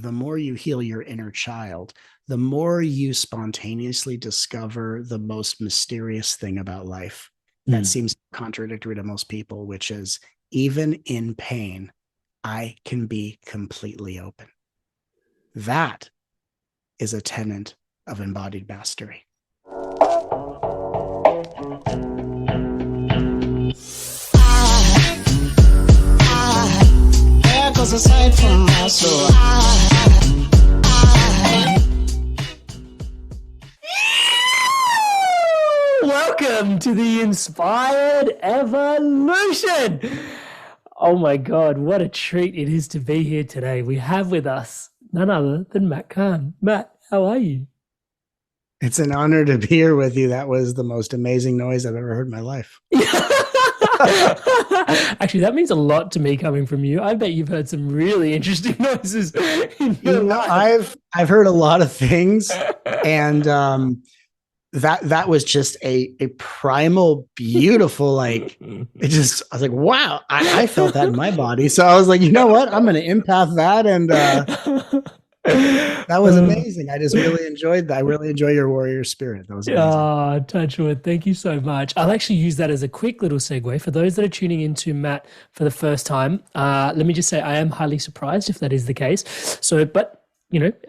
the more you heal your inner child, the more you spontaneously discover the most mysterious thing about life that Mm. seems contradictory to most people, which is even in pain, I can be completely open. That is a tenet of embodied mastery. There goes a sight from my soul. Welcome to the Inspired Evolution. Oh my God, what a treat it is to be here today. We have with us none other than Matt Kahn. Matt, how are you? It's an honor to be here with you. That was the most amazing noise I've ever heard in my life. Actually, that means a lot to me coming from you. I bet you've heard some really interesting noises in your life. I've heard a lot of things, and that was just a primal, beautiful, like it just. I was like, wow, I felt that in my body. So I was like, you know what? I'm going to empath that, and that was amazing. I just really enjoyed that. I really enjoy your warrior spirit. That was amazing. Touch wood. Thank you so much. I'll actually use that as a quick little segue for those that are tuning into Matt for the first time. Let me just say I am highly surprised if that is the case. So, but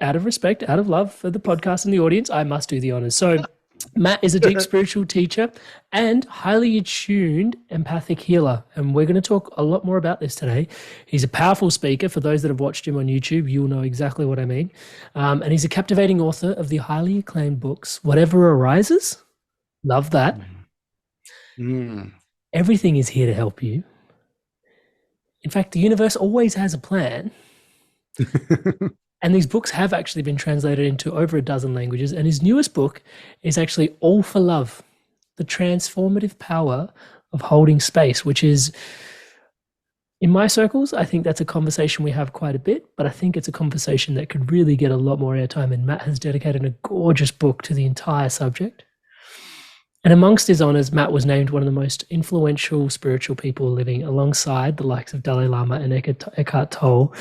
out of respect, out of love for the podcast and the audience, I must do the honors. So, Matt is a deep spiritual teacher and highly attuned empathic healer. And we're going to talk a lot more about this today. He's a powerful speaker. For those that have watched him on YouTube, you'll know exactly what I mean. And he's a captivating author of the highly acclaimed books, Whatever Arises. Love that. Mm. Everything is here to help you. In fact, the universe always has a plan. And these books have actually been translated into over a dozen languages. And his newest book is actually All for Love, the transformative power of holding space, which is, in my circles, I think that's a conversation we have quite a bit, but I think it's a conversation that could really get a lot more airtime. And Matt has dedicated a gorgeous book to the entire subject. And amongst his honors, Matt was named one of the most influential spiritual people living alongside the likes of Dalai Lama and Eckhart Tolle,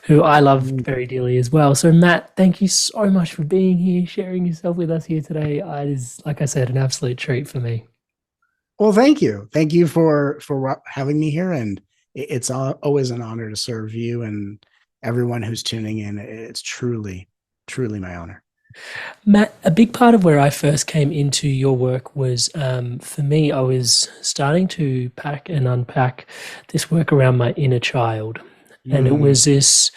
who I love very dearly as well. So Matt, thank you so much for being here, sharing yourself with us here today. It is, like I said, an absolute treat for me. Well, thank you. Thank you for having me here. And it's always an honor to serve you and everyone who's tuning in. It's truly, truly my honor. Matt, a big part of where I first came into your work was, for me, I was starting to pack and unpack this work around my inner child. And it was this,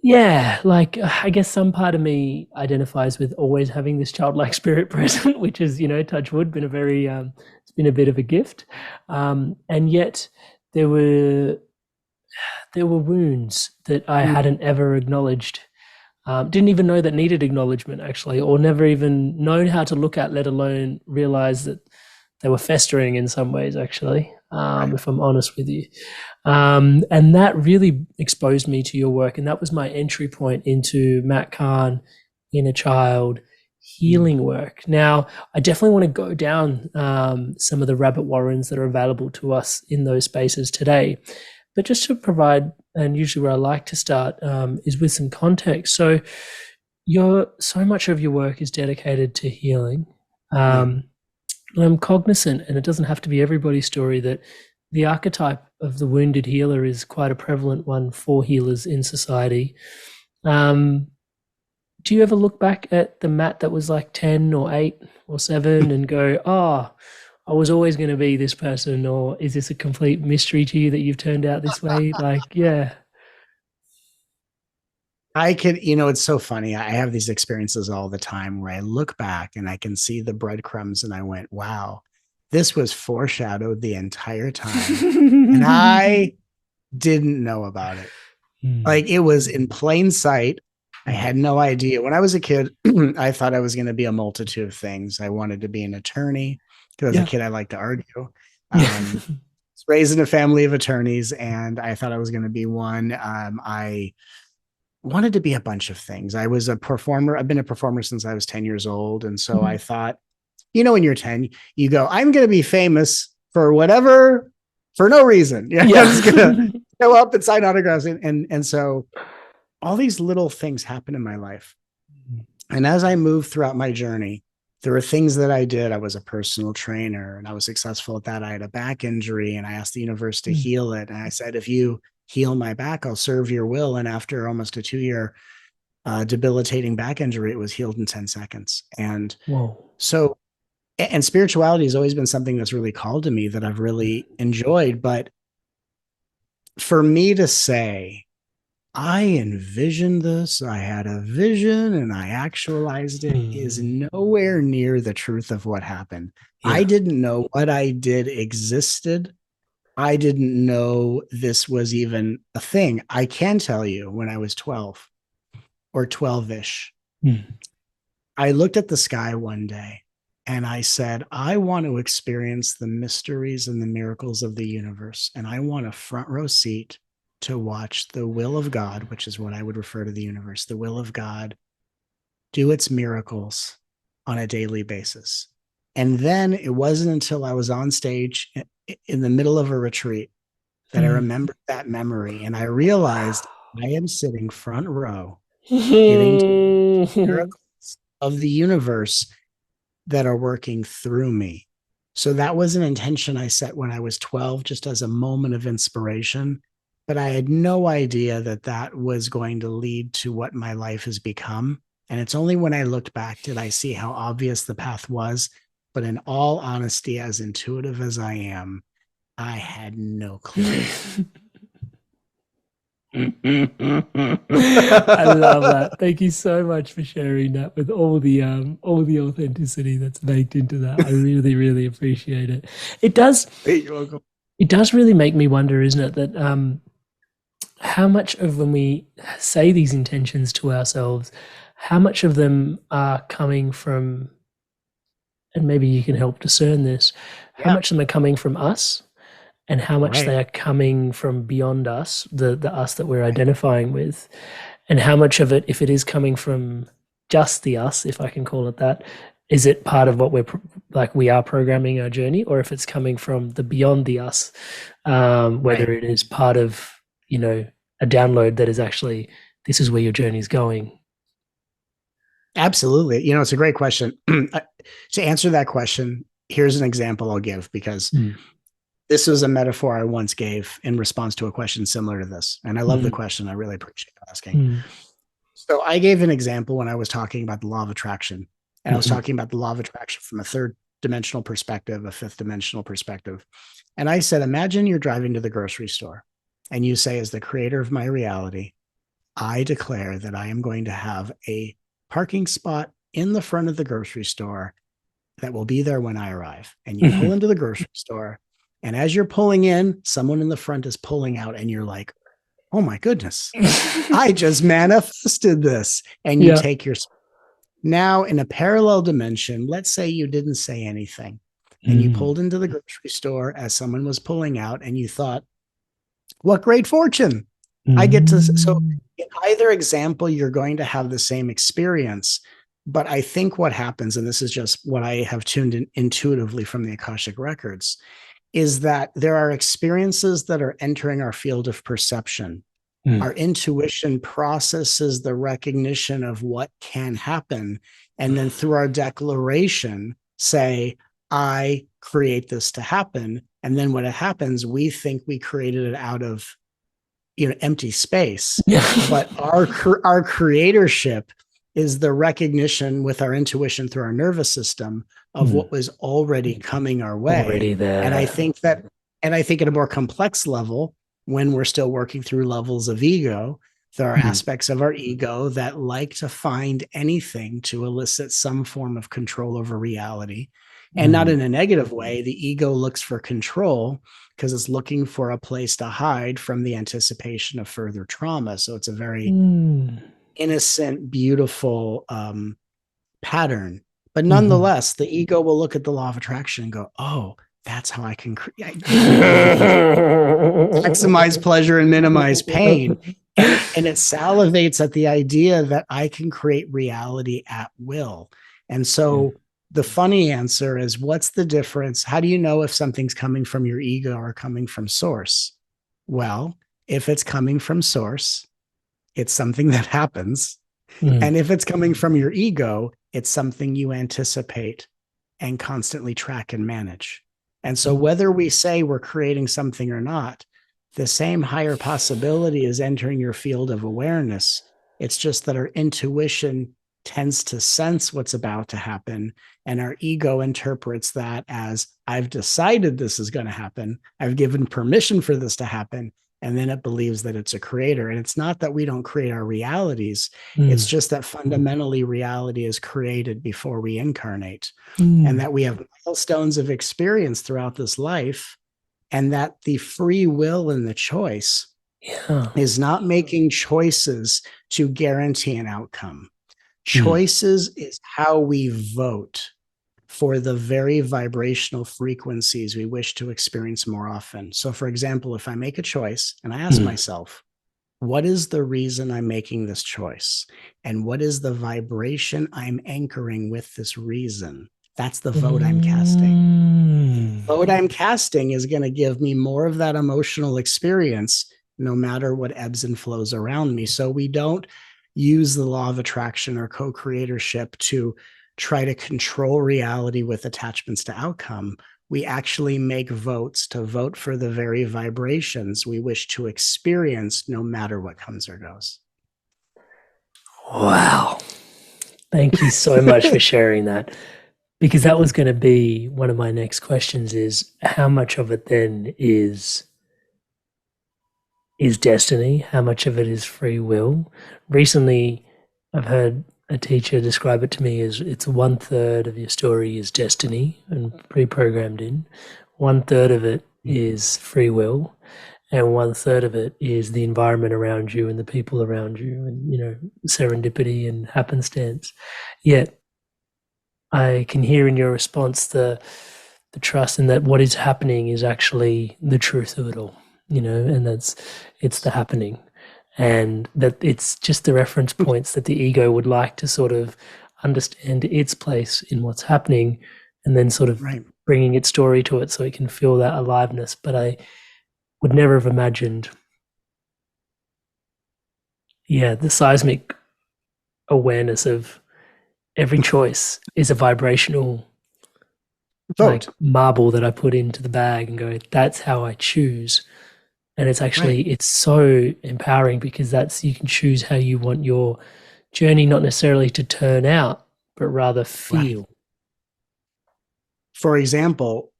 like, I guess some part of me identifies with always having this childlike spirit present, which is, touch wood, been it's been a bit of a gift. And yet there were wounds that I hadn't ever acknowledged. Didn't even know that needed acknowledgement, actually, or never even known how to look at, let alone realize that they were festering in some ways, actually, if I'm honest with you. And that really exposed me to your work. And that was my entry point into Matt Kahn, inner child healing work. Now, I definitely want to go down some of the rabbit warrens that are available to us in those spaces today. But just to provide, and usually where I like to start is with some context. So so much of your work is dedicated to healing. I'm cognizant, and it doesn't have to be everybody's story, that the archetype of the wounded healer is quite a prevalent one for healers in society. Do you ever look back at the Matt that was like 10 or 8 or 7 and go, I was always going to be this person, or is this a complete mystery to you that you've turned out this way? I could, it's so funny. I have these experiences all the time where I look back and I can see the breadcrumbs and I went, wow, this was foreshadowed the entire time. And I didn't know about it. Like, it was in plain sight. I had no idea. When I was a kid, I thought I was going to be a multitude of things. I wanted to be an attorney. Because as a kid, I liked to argue. Was raised in a family of attorneys, and I thought I was going to be one. I wanted to be a bunch of things. I was a performer. I've been a performer since I was 10 years old. And so I thought, when you're 10, you go, I'm going to be famous for whatever, for no reason. I'm just going to show up and sign autographs. And so all these little things happen in my life. And as I moved throughout my journey, there were things that I did. I was a personal trainer and I was successful at that. I had a back injury and I asked the universe to heal it. And I said, if you heal my back, I'll serve your will. And after almost a 2 year debilitating back injury, it was healed in 10 seconds. And Whoa. so, and spirituality has always been something that's really called to me that I've really enjoyed. But for me to say, I envisioned this, I had a vision and I actualized it is nowhere near the truth of what happened. Yeah. I didn't know what I did existed. I didn't know this was even a thing. I can tell you when I was 12 or 12-ish, I looked at the sky one day and I said, I want to experience the mysteries and the miracles of the universe. And I want a front row seat to watch the will of God, which is what I would refer to the universe, the will of God, do its miracles on a daily basis. And then it wasn't until I was on stage in the middle of a retreat that I remembered that memory. And I realized I am sitting front row, getting to the miracles of the universe that are working through me. So that was an intention I set when I was 12, just as a moment of inspiration. But I had no idea that that was going to lead to what my life has become. And it's only when I looked back did I see how obvious the path was. But in all honesty, as intuitive as I am, I had no clue. I love that. Thank you so much for sharing that with all the authenticity that's baked into that. I really, really appreciate it. It does. You're welcome. It does really make me wonder, isn't it, that how much of when we say these intentions to ourselves, how much of them are coming from, and maybe you can help discern this, how much of them are coming from us and how much they are coming from beyond us, the us that we're identifying with, and how much of it, if it is coming from just the us, if I can call it that, is it part of what we are programming our journey, or if it's coming from the beyond the us, whether it is part of, a download that is actually, this is where your journey is going. Absolutely. It's a great question. To answer that question, here's an example I'll give, because this was a metaphor I once gave in response to a question similar to this. And I love the question. I really appreciate asking. So I gave an example when I was talking about the law of attraction. And I was talking about the law of attraction from a third dimensional perspective, a fifth dimensional perspective. And I said, imagine you're driving to the grocery store and you say, as the creator of my reality, I declare that I am going to have a parking spot in the front of the grocery store that will be there when I arrive. And you pull into the grocery store. And as you're pulling in, someone in the front is pulling out, and you're like, oh my goodness, I just manifested this. And you take your, now in a parallel dimension, let's say you didn't say anything and you pulled into the grocery store as someone was pulling out, and you thought, what great fortune. I get to, so in either example, you're going to have the same experience. But I think what happens, and this is just what I have tuned in intuitively from the Akashic records, is that there are experiences that are entering our field of perception. Our intuition processes the recognition of what can happen. And then through our declaration, say, I create this to happen. And then when it happens, we think we created it out of empty space. But our creatorship is the recognition with our intuition through our nervous system of what was already coming our way. Already there. And I think at a more complex level, when we're still working through levels of ego, there are aspects of our ego that like to find anything to elicit some form of control over reality. And not in a negative way. The ego looks for control because it's looking for a place to hide from the anticipation of further trauma. So it's a very innocent, beautiful pattern. But nonetheless, the ego will look at the law of attraction and go, oh, that's how I can maximize pleasure and minimize pain. And it salivates at the idea that I can create reality at will. And so the funny answer is, what's the difference? How do you know if something's coming from your ego or coming from source? Well, if it's coming from source, it's something that happens. Mm. And if it's coming from your ego, it's something you anticipate and constantly track and manage. And so, whether we say we're creating something or not, the same higher possibility is entering your field of awareness. It's just that our intuition tends to sense what's about to happen, and our ego interprets that as I've decided this is going to happen. I've given permission for this to happen. And then it believes that it's a creator. And it's not that we don't create our realities. It's Mm. just that fundamentally reality is created before we incarnate, and Mm. that we have milestones of experience throughout this life, and that the free will and the choice Yeah. is not making choices to guarantee an outcome. Mm. Choices is how we vote for the very vibrational frequencies we wish to experience more often. So, for example, if I make a choice and I ask Mm. myself, what is the reason I'm making this choice? And what is the vibration I'm anchoring with this reason? That's the vote I'm casting. Mm. Vote I'm casting is going to give me more of that emotional experience, no matter what ebbs and flows around me. So we don't use the law of attraction or co-creatorship to try to control reality with attachments to outcome. We actually make votes to vote for the very vibrations we wish to experience, no matter what comes or goes. Wow. Thank you so much for sharing that. Because that was going to be one of my next questions is how much of it then is destiny? How much of it is free will? Recently, I've heard a teacher describe it to me as it's 1/3 of your story is destiny and pre-programmed in. 1/3 of it is free will, and 1/3 of it is the environment around you and the people around you, and serendipity and happenstance. Yet I can hear in your response the trust in that what is happening is actually the truth of it all, and it's the happening, and that it's just the reference points that the ego would like to sort of understand its place in what's happening, and then sort of Right. bringing its story to it so it can feel that aliveness. But I would never have imagined, yeah, the seismic awareness of every choice is a vibrational like Vote. marble that I put into the bag and go, that's how I choose. And it's Right. actually, it's so empowering because that's, you can choose how you want your journey, not necessarily to turn out, but rather Right. feel. For example,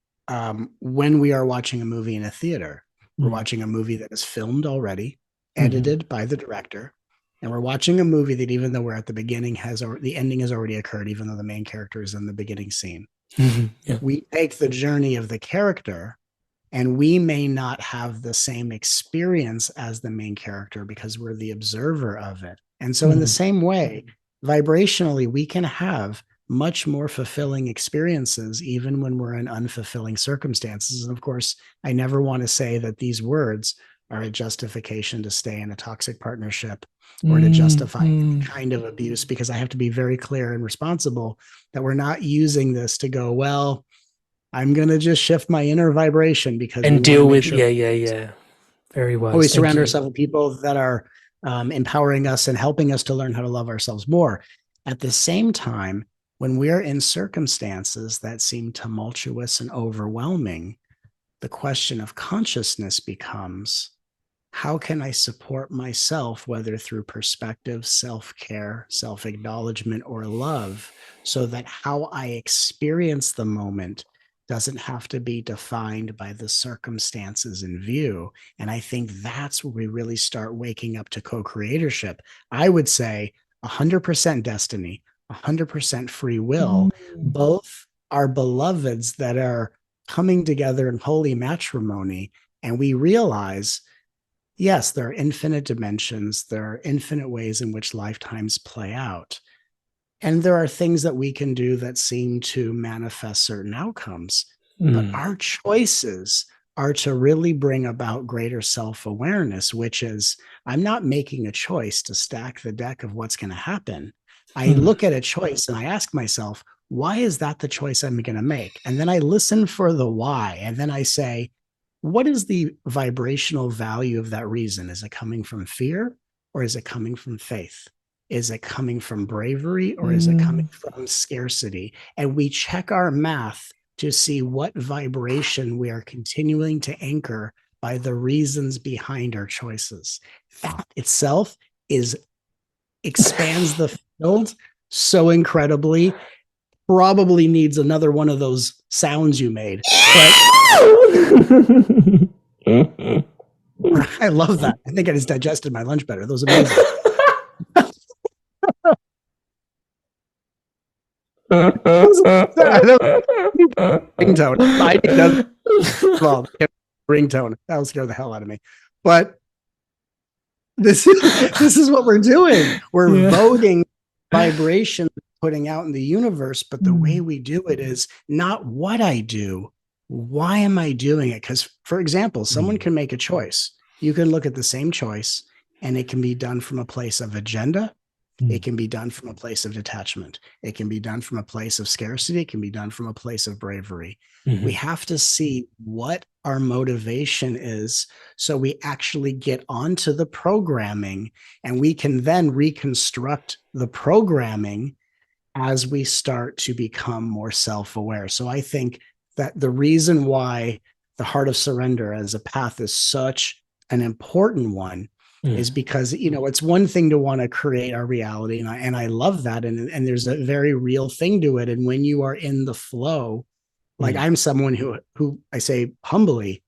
when we are watching a movie in a theater, we're Mm. watching a movie that is filmed already, Mm-hmm. edited by the director, and we're watching a movie that, even though we're at the beginning, the ending has already occurred, even though the main character is in the beginning scene. Mm-hmm. Yeah. We take the journey of the character, and we may not have the same experience as the main character because we're the observer of it. And so, in the Mm-hmm. same way, vibrationally, we can have much more fulfilling experiences even when we're in unfulfilling circumstances. And of course, I never want to say that these words are a justification to stay in a toxic partnership or to justify any Mm-hmm. kind of abuse, because I have to be very clear and responsible that we're not using this to go, well, I'm going to just shift my inner vibration because we And want to deal make with, sure yeah, yeah, yeah. Very we wise. Thank surround you. ourselves with people that are empowering us and helping us to learn how to love ourselves more. At the same time, when we're in circumstances that seem tumultuous and overwhelming, the question of consciousness becomes, how can I support myself, whether through perspective, self care, self acknowledgement, or love, so that how I experience the moment doesn't have to be defined by the circumstances in view? And I think that's where we really start waking up to co creatorship. I would say 100% destiny, 100% free will. Mm. Both are beloveds that are coming together in holy matrimony. And we realize, yes, there are infinite dimensions, there are infinite ways in which lifetimes play out. And there are things that we can do that seem to manifest certain outcomes. But Mm. our choices are to really bring about greater self awareness, which is, I'm not making a choice to stack the deck of what's going to happen. I Mm. look at a choice and I ask myself, why is that the choice I'm going to make? And then I listen for the why. And then I say, what is the vibrational value of that reason? Is it coming from fear? or is it coming from faith? Is it coming from bravery, or is it coming Mm. from scarcity? And we check our math to see what vibration we are continuing to anchor by the reasons behind our choices. That itself is expands the field so incredibly. Probably needs another one of those sounds you made, but I love that. I think I just digested my lunch better. That was amazing. Ringtone. I think that's well, ringtone. That'll scare the hell out of me. But this is what we're doing. We're Yeah. voting vibration putting out in the universe, but the way Mm. we do it is not what I do. Why am I doing it? Because, for example, someone can make a choice. You can look at the same choice and it can be done from a place of agenda. It can be done from a place of detachment. It can be done from a place of scarcity. It can be done from a place of bravery. Mm-hmm. We have to see what our motivation is so we actually get onto the programming, and we can then reconstruct the programming as we start to become more self-aware. So I think that the reason why the heart of surrender as a path is such an important one is because, it's one thing to want to create our reality. And I love that. And there's a very real thing to it. And when you are in the flow, like I'm someone who I say humbly,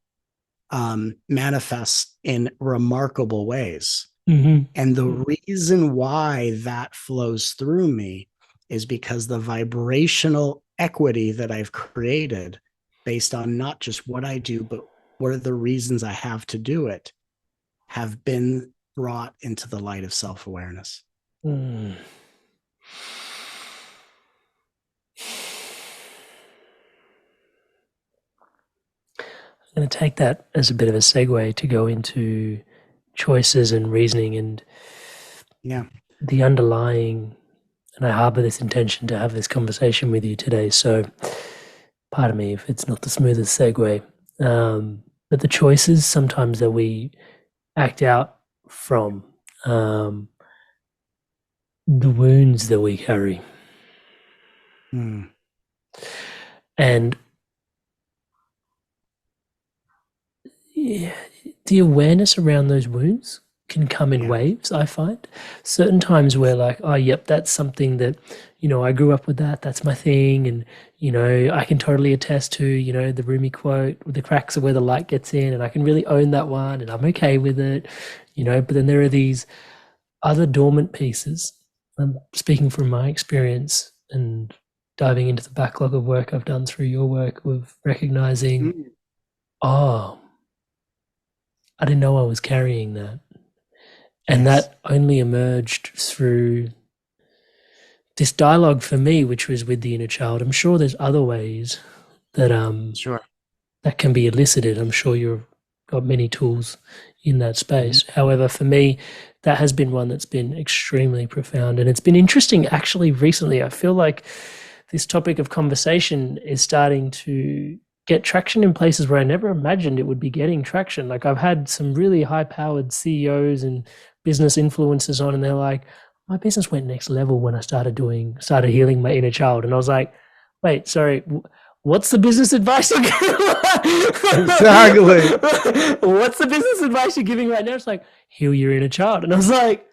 manifests in remarkable ways. Mm-hmm. And the reason why that flows through me is because the vibrational equity that I've created based on not just what I do, but what are the reasons I have to do it, have been brought into the light of self-awareness. Mm. I'm going to take that as a bit of a segue to go into choices and reasoning and Yeah, the underlying, and I harbor this intention to have this conversation with you today. So, pardon me if it's not the smoothest segue, but the choices sometimes that we act out from, the wounds that we carry. mm, And yeah, the awareness around those wounds can come in yeah, waves, I find. Certain times where like, oh yep, that's something that, I grew up with that's my thing. And, I can totally attest to, the Rumi quote, the cracks are where the light gets in, and I can really own that one and I'm okay with it, but then there are these other dormant pieces. I'm speaking from my experience and diving into the backlog of work I've done through your work of recognizing, mm, oh, I didn't know I was carrying that. And yes, that only emerged through this dialogue for me, which was with the inner child. I'm sure there's other ways that sure. that can be elicited. I'm sure you've got many tools in that Mm-hmm. space. However, for me, that has been one that's been extremely profound. And it's been interesting actually recently. I feel like this topic of conversation is starting to get traction in places where I never imagined it would be getting traction. Like I've had some really high powered CEOs and business influencers on, and they're like, my business went next level when I started healing my inner child. And I was like, wait, sorry, what's the business advice you're giving? Exactly. What's the business advice you're giving right now? It's like, heal your inner child. And I was like,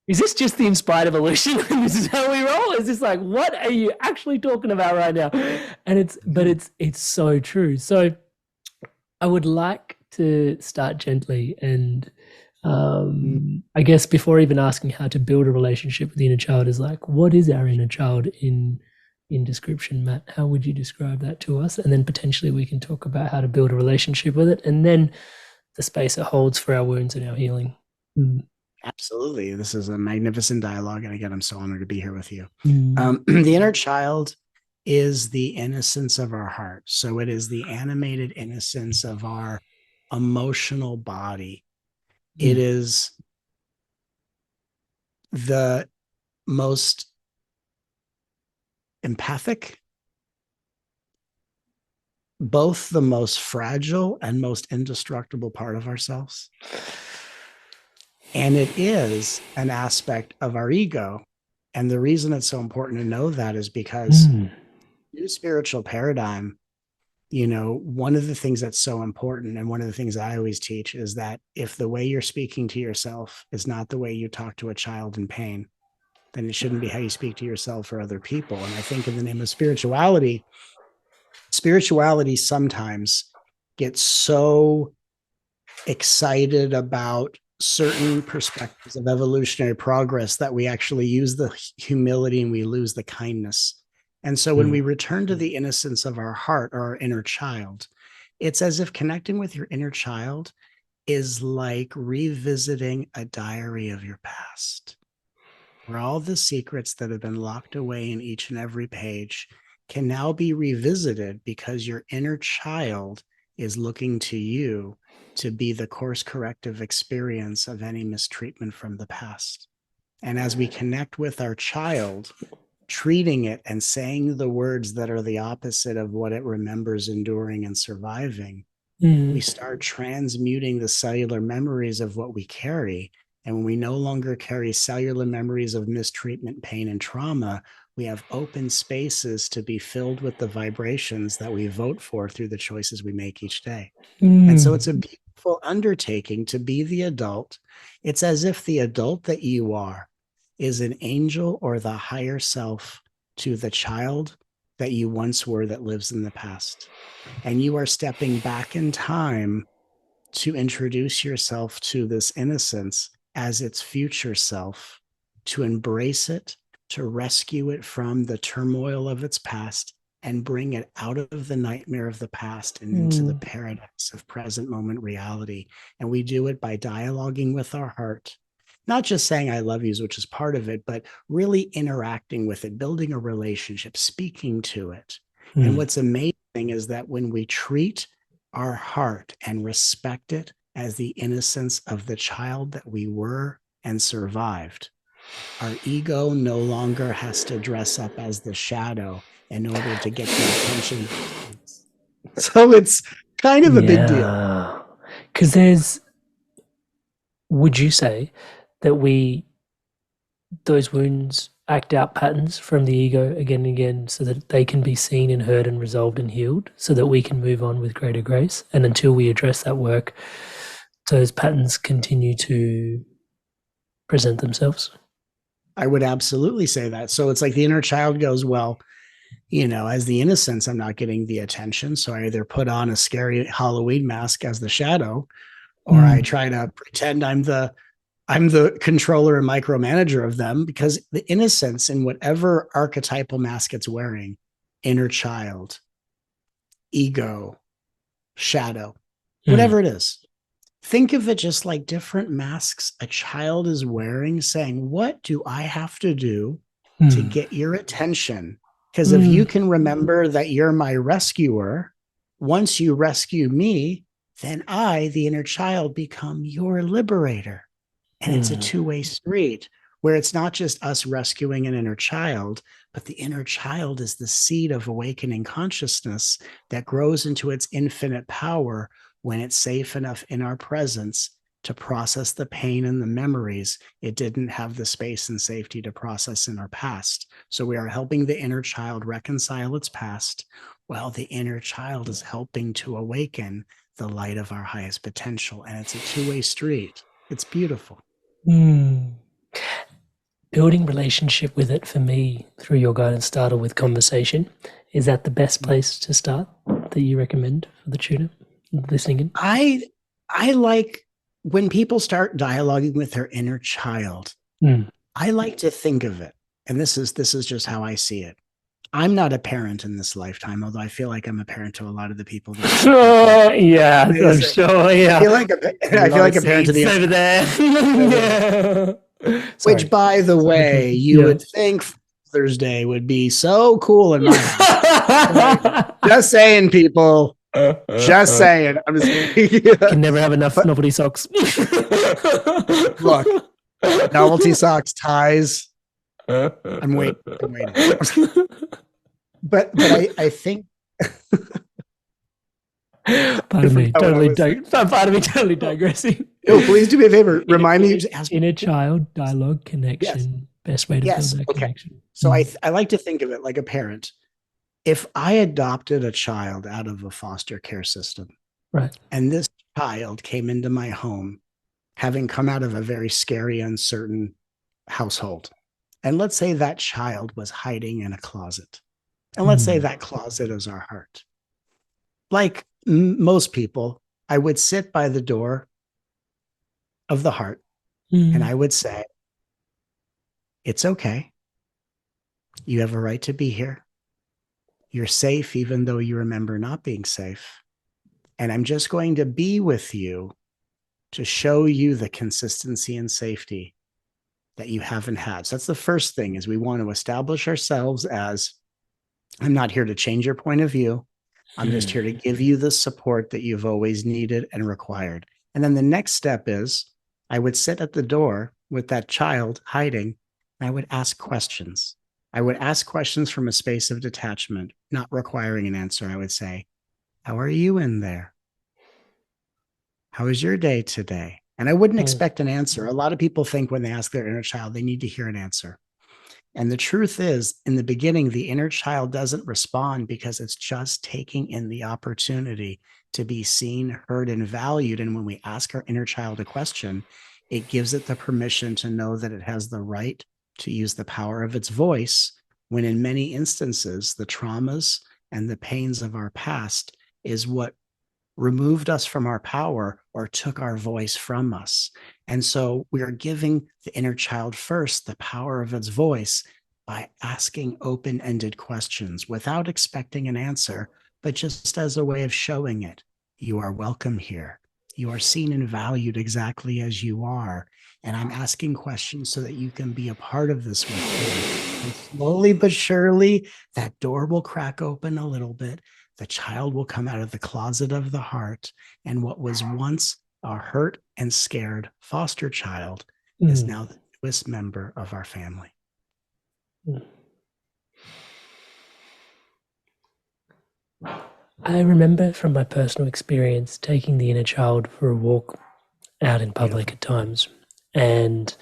is this just the inspired evolution? This is how we roll? Is this like, what are you actually talking about right now? And it's so true. So I would like to start gently and Mm. I guess before even asking how to build a relationship with the inner child is like, what is our inner child in description, Matt? How would you describe that to us? And then potentially we can talk about how to build a relationship with it, and then the space it holds for our wounds and our healing. Mm. Absolutely. This is a magnificent dialogue. And again, I'm so honored to be here with you. Mm. The inner child is the innocence of our heart. So it is the animated innocence of our emotional body. It Mm. is the most empathic, both the most fragile and most indestructible part of ourselves. And it is an aspect of our ego. And the reason it's so important to know that is because Mm. new spiritual paradigm, one of the things that's so important, and one of the things I always teach, is that if the way you're speaking to yourself is not the way you talk to a child in pain, then it shouldn't be how you speak to yourself or other people. And I think in the name of spirituality sometimes gets so excited about certain perspectives of evolutionary progress that we actually use the humility and we lose the kindness. And so when we return to the innocence of our heart or our inner child, it's as if connecting with your inner child is like revisiting a diary of your past, where all the secrets that have been locked away in each and every page can now be revisited because your inner child is looking to you to be the course corrective experience of any mistreatment from the past. And as we connect with our child, treating it and saying the words that are the opposite of what it remembers enduring and surviving, we start transmuting the cellular memories of what we carry. And when we no longer carry cellular memories of mistreatment, pain, and trauma, we have open spaces to be filled with the vibrations that we vote for through the choices we make each day. And so Mm. it's a beautiful undertaking to be the adult. It's as if the adult that you are is an angel or the higher self to the child that you once were that lives in the past. And you are stepping back in time to introduce yourself to this innocence as its future self, to embrace it, to rescue it from the turmoil of its past, and bring it out of the nightmare of the past and into the Mm. paradise of present moment reality. And we do it by dialoguing with our heart, not just saying I love yous, which is part of it, but really interacting with it, building a relationship, speaking to it. And Mm. what's amazing is that when we treat our heart and respect it as the innocence of the child that we were and survived, our ego no longer has to dress up as the shadow in order to get the attention. So it's kind of a big deal. Yeah. Because there's, would you say that those wounds act out patterns from the ego again and again so that they can be seen and heard and resolved and healed so that we can move on with greater grace? And until we address that work, those patterns continue to present themselves. I would absolutely say that. So it's like the inner child goes, well, as the innocence, I'm not getting the attention. So I either put on a scary Halloween mask as the shadow, or I Mm. try to pretend I'm the controller and micromanager of them, because the innocence in whatever archetypal mask it's wearing, inner child, ego, shadow, Mm. whatever it is, think of it just like different masks a child is wearing, saying, what do I have to do to Mm. get your attention? Because if you Mm. can remember that you're my rescuer, once you rescue me, then I, the inner child, become your liberator. And it's a Mm. two-way street where it's not just us rescuing an inner child, but the inner child is the seed of awakening consciousness that grows into its infinite power when it's safe enough in our presence to process the pain and the memories it didn't have the space and safety to process in our past. So we are helping the inner child reconcile its past, while the inner child is helping to awaken the light of our highest potential. And it's a two-way street. It's beautiful. Mm. Building relationship with it for me through your guidance started with conversation. Is that the best place to start that you recommend for the tuner listening in? I like when people start dialoguing with their inner child. Mm. I like to think of it, and this is just how I see it. I'm not a parent in this lifetime, although I feel like I'm a parent to a lot of the people that are connected. Oh, yeah, I'm Amazing. sure. I Yeah, feel like a I feel lot of like a parent to seeds the over there. Yeah. which, Sorry. by the way, you Yeah. would think Father's Day would be so cool in my house. Just saying, people. Just saying. I'm just kidding. Can never have enough But novelty socks. look, novelty socks, ties. I'm waiting. I'm waiting. But I think I Pardon me, forgot what I totally. was saying. Pardon me, totally digressing. No, please do me a favor. Remind me to ask. Inner child dialogue Yes. connection. Best way to build Yes. that Okay. connection. So I like to think of it like a parent. If I adopted a child out of a foster care system, Right. and this child came into my home having come out of a very scary, uncertain household, and let's say that child was hiding in a closet, and let's say that closet is our heart. Like most people, I would sit by the door of the heart and I would say, it's okay. You have a right to be here. You're safe, even though you remember not being safe. And I'm just going to be with you to show you the consistency and safety that you haven't had. So that's the first thing, is we want to establish ourselves as, I'm not here to change your point of view. I'm just here to give you the support that you've always needed and required. And then the next step is I would sit at the door with that child hiding, and I would ask questions. I would ask questions from a space of detachment, not requiring an answer. I would say, how are you in there? How was your day today? And I wouldn't expect an answer. A lot of people think when they ask their inner child, they need to hear an answer. And the truth is, in the beginning, the inner child doesn't respond because it's just taking in the opportunity to be seen, heard, and valued. And when we ask our inner child a question, it gives it the permission to know that it has the right to use the power of its voice, when in many instances, the traumas and the pains of our past is what removed us from our power or took our voice from us. And so we are giving the inner child first the power of its voice by asking open-ended questions without expecting an answer, but just as a way of showing it. You are welcome here. You are seen and valued exactly as you are. And I'm asking questions so that you can be a part of this with me. And slowly but surely, that door will crack open a little bit. The child will come out of the closet of the heart, and what was once a hurt and scared foster child is now the newest member of our family. I remember from my personal experience taking the inner child for a walk out in public at times, and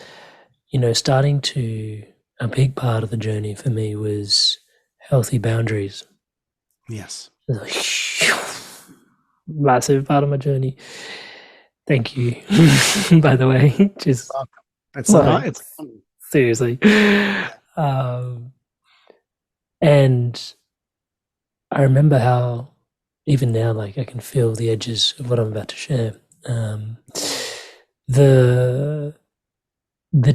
starting to, a big part of the journey for me was healthy boundaries. Yes. Massive part of my journey. Thank you, by the way. Just it's like, seriously. And I remember how, even now, like I can feel the edges of what I'm about to share. The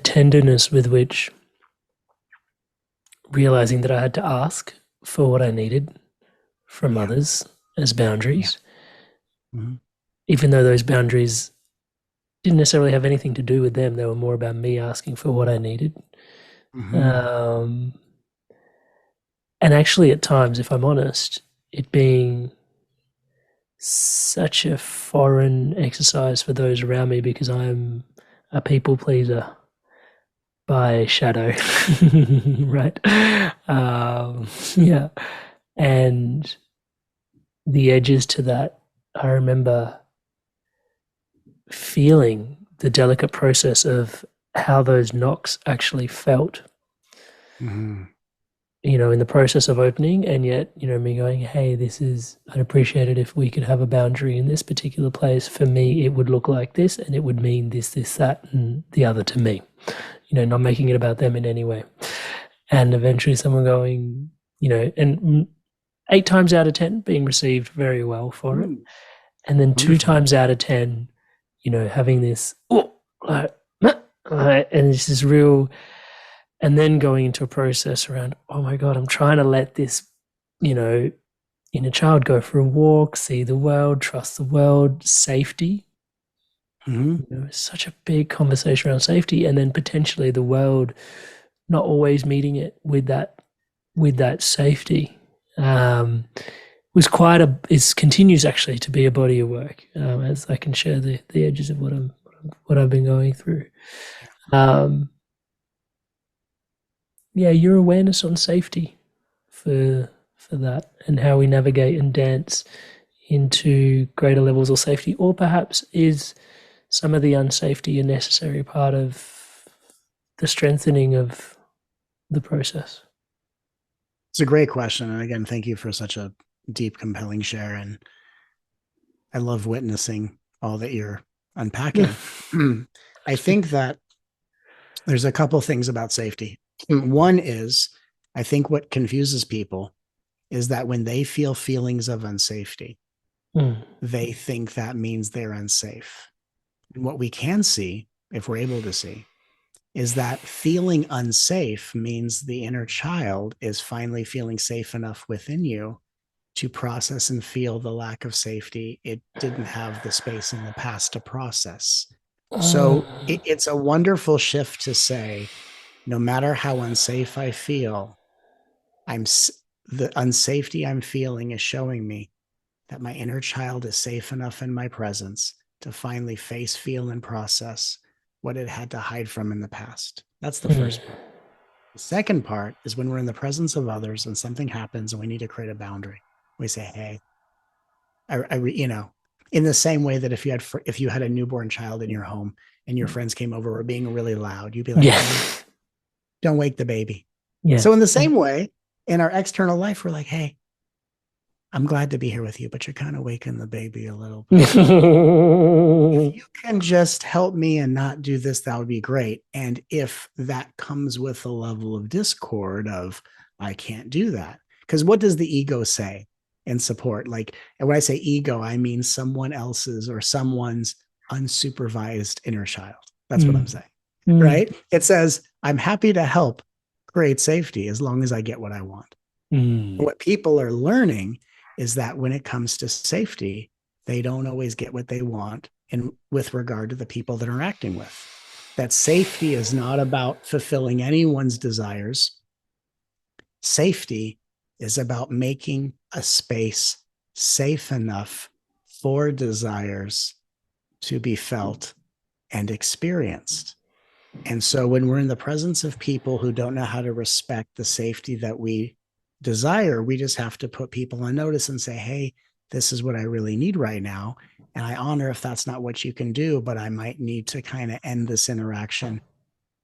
tenderness with which realizing that I had to ask for what I needed from others as boundaries, even though those boundaries didn't necessarily have anything to do with them. They were more about me asking for what I needed. And actually, at times, if I'm honest, it being such a foreign exercise for those around me, because I'm a people pleaser by shadow, right? Yeah. And the edges to that, I remember feeling the delicate process of how those knocks actually felt, in the process of opening, and yet, me going, hey, I'd appreciate it if we could have a boundary in this particular place. For me, it would look like this, and it would mean this, that, and the other to me, not making it about them in any way. And eventually someone going, and 8 times out of 10 being received very well for it. And then 2 times out of 10, having this, and it's this real, and then going into a process around, oh my God, I'm trying to let this, inner child go for a walk, see the world, trust the world, safety. Such a big conversation around safety, and then potentially the world not always meeting it with that safety. Was quite it continues actually to be a body of work, as I can share the edges of what I've been going through. Your awareness on safety for that, and how we navigate and dance into greater levels of safety, or perhaps is some of the unsafety a necessary part of the strengthening of the process? It's a great question. And again, thank you for such a deep, compelling share. And I love witnessing all that you're unpacking. I think that there's a couple things about safety. One is, I think what confuses people is that when they feel feelings of unsafety, they think that means they're unsafe. And what we can see, if we're able to see, is that feeling unsafe means the inner child is finally feeling safe enough within you to process and feel the lack of safety it didn't have the space in the past to process. So it's a wonderful shift to say, no matter how unsafe I feel, I'm the unsafety I'm feeling is showing me that my inner child is safe enough in my presence to finally face, feel, and process what it had to hide from in the past. That's the first part. The second part is when we're in the presence of others and something happens and we need to create a boundary. We say, "Hey, in the same way that if you had a newborn child in your home and your friends came over were being really loud, you'd be like, Yeah. "Hey, don't wake the baby." Yeah. So in the same way, in our external life, we're like, "Hey, I'm glad to be here with you, but you're kind of waking the baby a little bit. If you can just help me and not do this, that would be great." And if that comes with a level of discord of, I can't do that. Because what does the ego say in support? Like, and when I say ego, I mean someone else's or someone's unsupervised inner child. That's what I'm saying. Right? It says, I'm happy to help create safety as long as I get what I want. What people are learning is that when it comes to safety, they don't always get what they want and with regard to the people that are acting with. That safety is not about fulfilling anyone's desires. Safety is about making a space safe enough for desires to be felt and experienced. And so when we're in the presence of people who don't know how to respect the safety that we desire, we just have to put people on notice and say, "Hey, this is what I really need right now. And I honor if that's not what you can do, but I might need to kind of end this interaction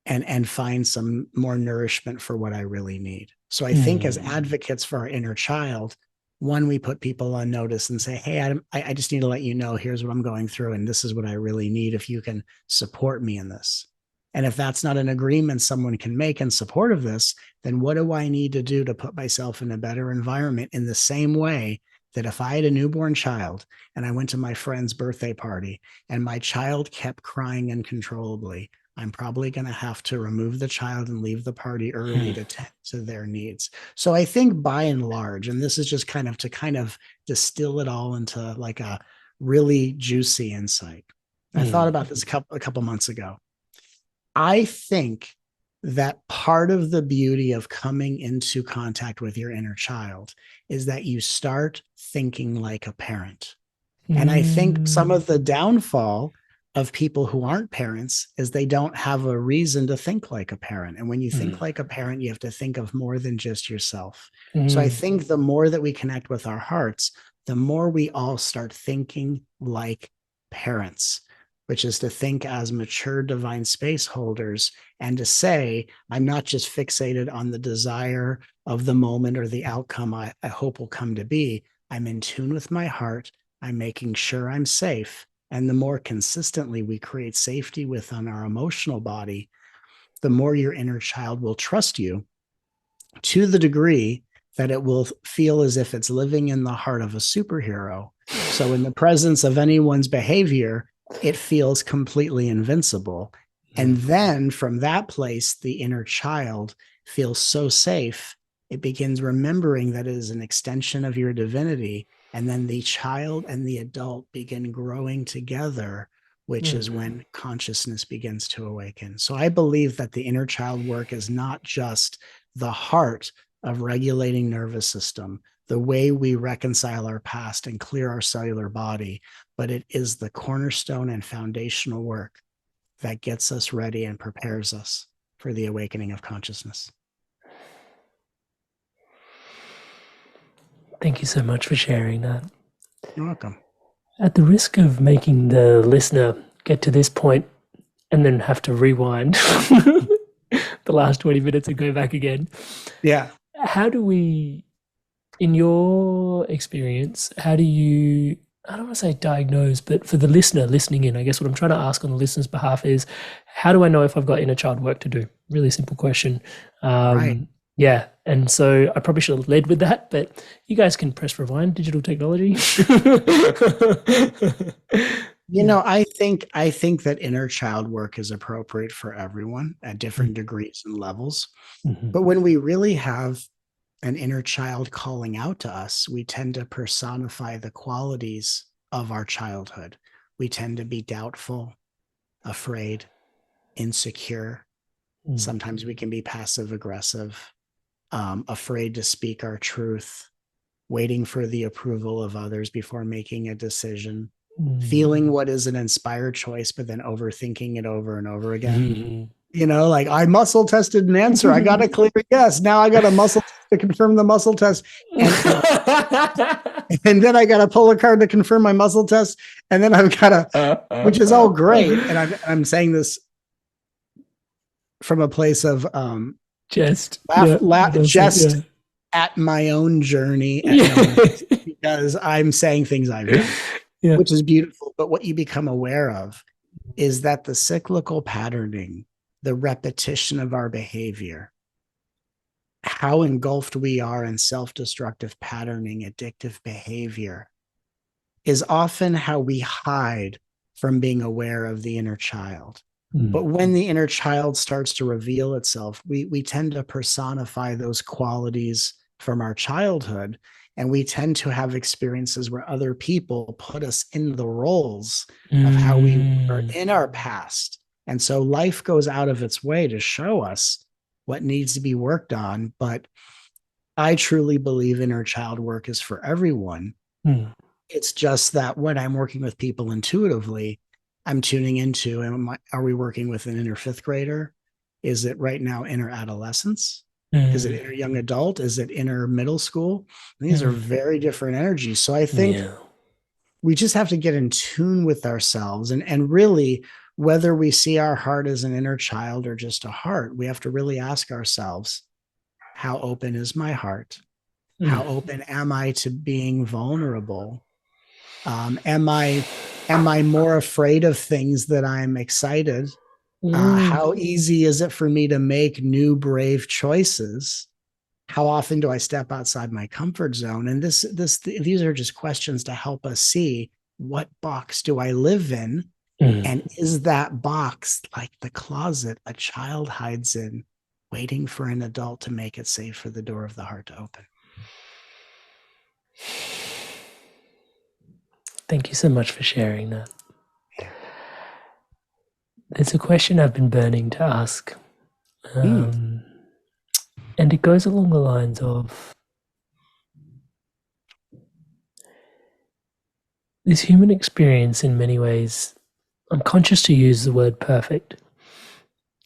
and find some more nourishment for what I really need." So I think as advocates for our inner child, one, we put people on notice and say, "Hey, I just need to let you know, here's what I'm going through, and this is what I really need if you can support me in this." And if that's not an agreement someone can make in support of this, then what do I need to do to put myself in a better environment in the same way that if I had a newborn child and I went to my friend's birthday party and my child kept crying uncontrollably, I'm probably going to have to remove the child and leave the party early to tend to their needs. So I think by and large, and this is just kind of to distill it all into like a really juicy insight. I thought about this a couple months ago. I think that part of the beauty of coming into contact with your inner child is that you start thinking like a parent. And I think some of the downfall of people who aren't parents is they don't have a reason to think like a parent. And when you think like a parent, you have to think of more than just yourself. So I think the more that we connect with our hearts, the more we all start thinking like parents, which is to think as mature divine space holders and to say, I'm not just fixated on the desire of the moment or the outcome I hope will come to be. I'm in tune with my heart. I'm making sure I'm safe. And the more consistently we create safety within our emotional body, the more your inner child will trust you to the degree that it will feel as if it's living in the heart of a superhero. So in the presence of anyone's behavior, it feels completely invincible. And then from that place, the inner child feels so safe, it begins remembering that it is an extension of your divinity. And then the child and the adult begin growing together, which is when consciousness begins to awaken. So I believe that the inner child work is not just the heart of regulating nervous system, the way we reconcile our past and clear our cellular body, but it is the cornerstone and foundational work that gets us ready and prepares us for the awakening of consciousness. Thank you so much for sharing that. You're welcome. At the risk of making the listener get to this point and then have to rewind the last 20 minutes and go back again. Yeah. How do we, in your experience, how do you, I don't want to say diagnose, but for the listener listening in, I guess what I'm trying to ask on the listener's behalf is, how do I know if I've got inner child work to do? Really simple question. Right. Yeah. And so I probably should have led with that, but you guys can press rewind, digital technology. Yeah. I think that inner child work is appropriate for everyone at different degrees and levels. Mhm. But when we really have an inner child calling out to us, we tend to personify the qualities of our childhood. We tend to be doubtful, afraid, insecure. Mm. Sometimes we can be passive aggressive, afraid to speak our truth, waiting for the approval of others before making a decision, Mm. feeling what is an inspired choice, but then overthinking it over and over again. Mhm. Like I muscle tested an answer. I got a clear yes. Now I got a muscle test to confirm the muscle test. And and then I got to pull a card to confirm my muscle test. And then I've got to, which is all great. And I'm saying this from a place of Just yeah, jest yeah. at my own journey at no Yeah. one else, because I'm saying things I've done, Yeah. which is beautiful. But what you become aware of is that the cyclical patterning, the repetition of our behavior, how engulfed we are in self-destructive patterning, addictive behavior, is often how we hide from being aware of the inner child. Mm. But when the inner child starts to reveal itself, we tend to personify those qualities from our childhood. And we tend to have experiences where other people put us in the roles of how we were Mm. in our past. And so life goes out of its way to show us what needs to be worked on. But I truly believe inner child work is for everyone. Mm. It's just that when I'm working with people intuitively, I'm tuning into, are we working with an inner fifth grader? Is it right now inner adolescence? Is it Mm. inner young adult? Is it inner middle school? These are Mm. very different energies. So I think Yeah. we just have to get in tune with ourselves, and really, whether we see our heart as an inner child or just a heart, we have to really ask ourselves, how open is my heart? How Mm. open am I to being vulnerable? Am I more afraid of things that I'm excited? Mm. How easy is it for me to make new brave choices? How often do I step outside my comfort zone? And these are just questions to help us see, what box do I live in? Mm. And is that box like the closet a child hides in, waiting for an adult to make it safe for the door of the heart to open? Thank you so much for sharing that. Yeah. There's a question I've been burning to ask, Mm, um, and it goes along the lines of this human experience. In many ways, I'm conscious to use the word perfect,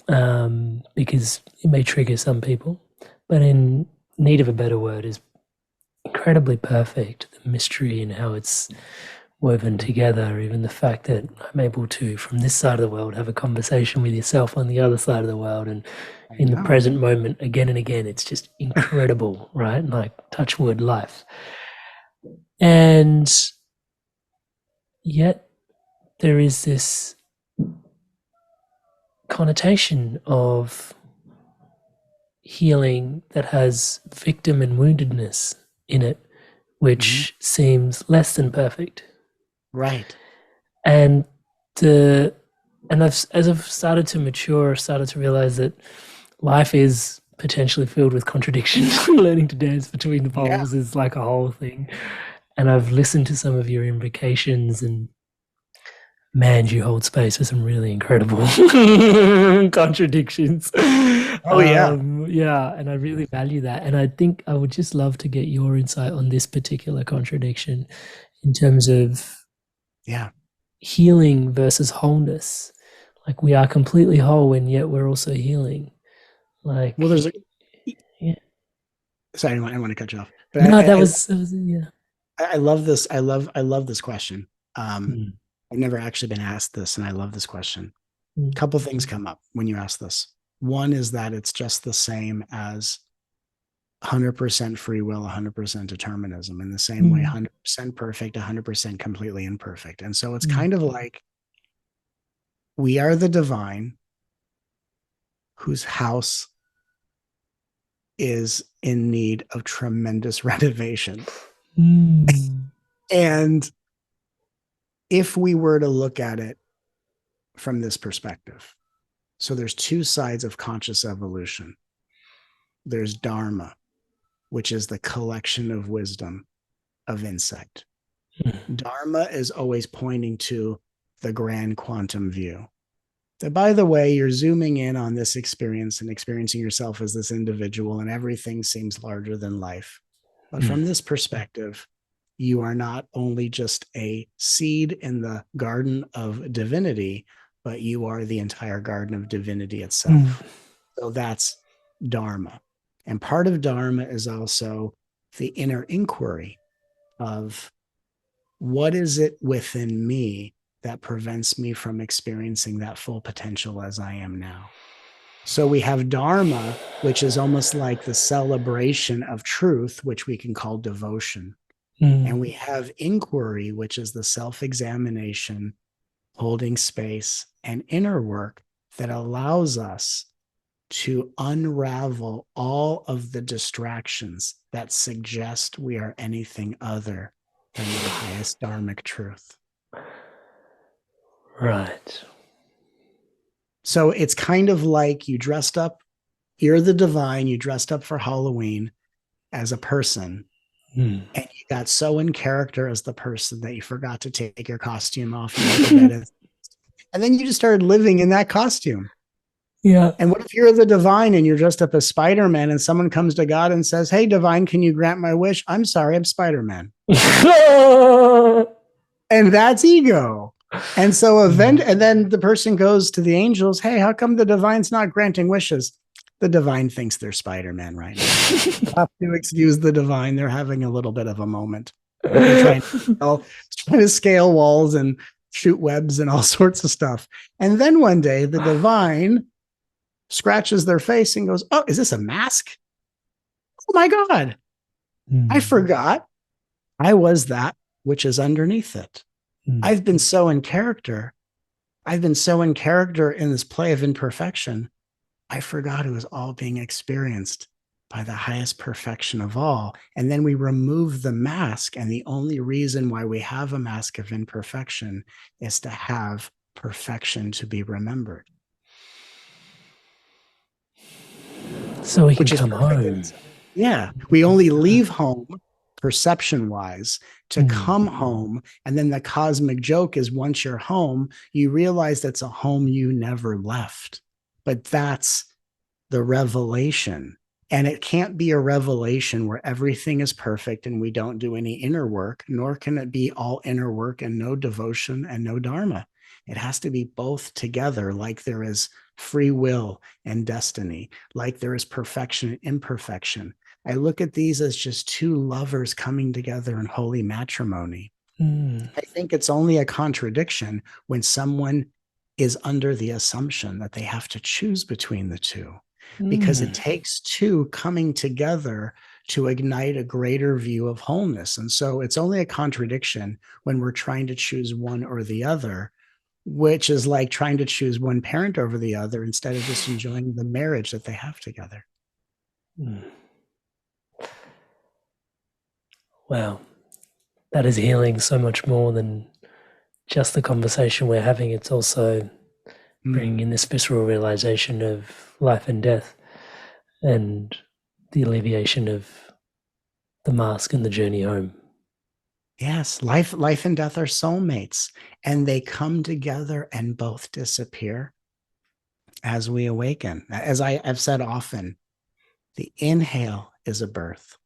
because it may trigger some people, but in need of a better word, is incredibly perfect. The mystery and how it's woven together, even the fact that I'm able to, from this side of the world, have a conversation with yourself on the other side of the world, and I in the know. present moment again and again. It's just incredible, right? Like touch wood life. And yet there is this connotation of healing that has victim and woundedness in it, Mhm. which seems less than perfect. Right. And the and as I've started to mature, I've started to realize that life is potentially filled with contradiction. Learning to dance between the Yeah. poles is like a whole thing. And I've listened to some of your invocations, and man, you hold space for some really incredible contradictions. Oh yeah. Yeah, and I really value that. And I think I would just love to get your insight on this particular contradiction in terms of Yeah. healing versus wholeness. Like we are completely whole, and yet we're also healing. Well, Like, there's a yeah. sorry, I don't want to cut you off, but No, I that was yeah. I love this. I love this question. Um, Mm. I've never actually been asked this, and I love this question. A Mm. couple things come up when you ask this. One is that it's just the same as 100% free will, 100% determinism, in the same way, Mm. 100% perfect, 100% completely imperfect. And so it's Mm. kind of like we are the divine whose house is in need of tremendous renovation. Mm. And if we were to look at it from this perspective, so there's two sides of conscious evolution. There's Dharma, which is the collection of wisdom of insight. Dharma is always pointing to the grand quantum view. That, by the way, you're zooming in on this experience and experiencing yourself as this individual, and everything seems larger than life. But Mm. from this perspective, you are not only just a seed in the garden of divinity, but you are the entire garden of divinity Mm. itself. So that's Dharma. And part of Dharma is also the inner inquiry of what is it within me that prevents me from experiencing that full potential as I am now? So we have Dharma, which is almost like the celebration of truth, which we can call devotion. Mm. And we have inquiry, which is the self examination, holding space, and inner work that allows us to unravel all of the distractions that suggest we are anything other than the highest dharmic truth. Right. So it's kind of like you dressed up, you're the divine, you dressed up for Halloween as a person, Mm. and you got so in character as the person that you forgot to take your costume off and go to bed. And then you just started living in that costume. Yeah. And what if you're the divine and you're dressed up as Spider-Man and someone comes to God and says, "Hey, divine, can you grant my wish?" "I'm sorry, I'm Spider-Man." And that's ego. And so and then the person goes to the angels, "Hey, how come the divine's not granting wishes?" The divine thinks they're Spider-Man right now. You have to excuse the divine. They're having a little bit of a moment. They're trying to scale walls and shoot webs and all sorts of stuff. And then one day the divine scratches their face and goes, "Oh, is this a mask? Oh my God. I Mm. forgot I was that which is underneath it. Mm. I've been so in character. I've been so in character in this play of imperfection. I forgot it was all being experienced by the highest perfection of all." And then we remove the mask. And the only reason why we have a mask of imperfection is to have perfection to be remembered, So we can which is come perfect in home. itself. Yeah. We only leave home perception wise to Mm. come home. And then the cosmic joke is once you're home, you realize that's a home you never left. But that's the revelation. And it can't be a revelation where everything is perfect and we don't do any inner work, nor can it be all inner work and no devotion and no dharma. It has to be both together, like there is free will and destiny, like there is perfection and imperfection. I look at these as just two lovers coming together in holy matrimony. Mm. I think it's only a contradiction when someone is under the assumption that they have to choose between the two, because it Mm. takes two coming together to ignite a greater view of wholeness. And so it's only a contradiction when we're trying to choose one or the other, which is like trying to choose one parent over the other instead of just enjoying the marriage that they have together. Mm. Wow. That is healing so much more than just the conversation we're having. It's also Mm. bringing in this visceral realization of life and death and the alleviation of the mask and the journey home. Yes, life and death are soulmates, and they come together and both disappear as we awaken. As I've said often, the inhale is a birth,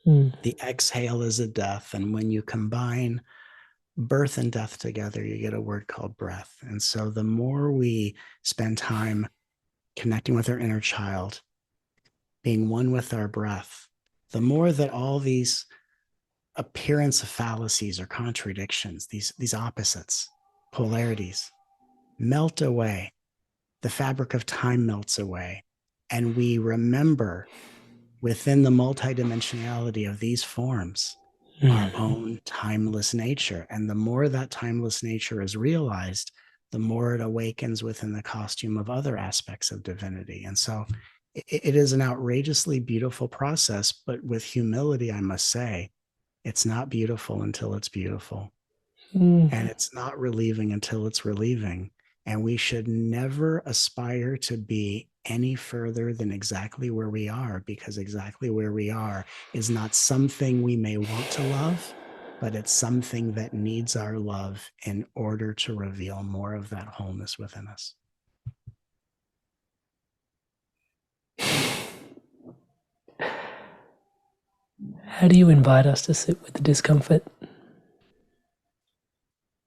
Mm. the exhale is a death. And when you combine birth and death together, you get a word called breath. And so the more we spend time connecting with our inner child, being one with our breath, the more that all these appearance of fallacies or contradictions, these opposites, polarities melt away. The fabric of time melts away. And we remember within the multidimensionality of these forms our Mm. own timeless nature. And the more that timeless nature is realized, the more it awakens within the costume of other aspects of divinity. And so it is an outrageously beautiful process, but with humility, I must say, it's not beautiful until it's beautiful. Mm. And it's not relieving until it's relieving. And we should never aspire to be any further than exactly where we are, because exactly where we are is not something we may want to love, but it's something that needs our love in order to reveal more of that wholeness within us. How do you invite us to sit with the discomfort?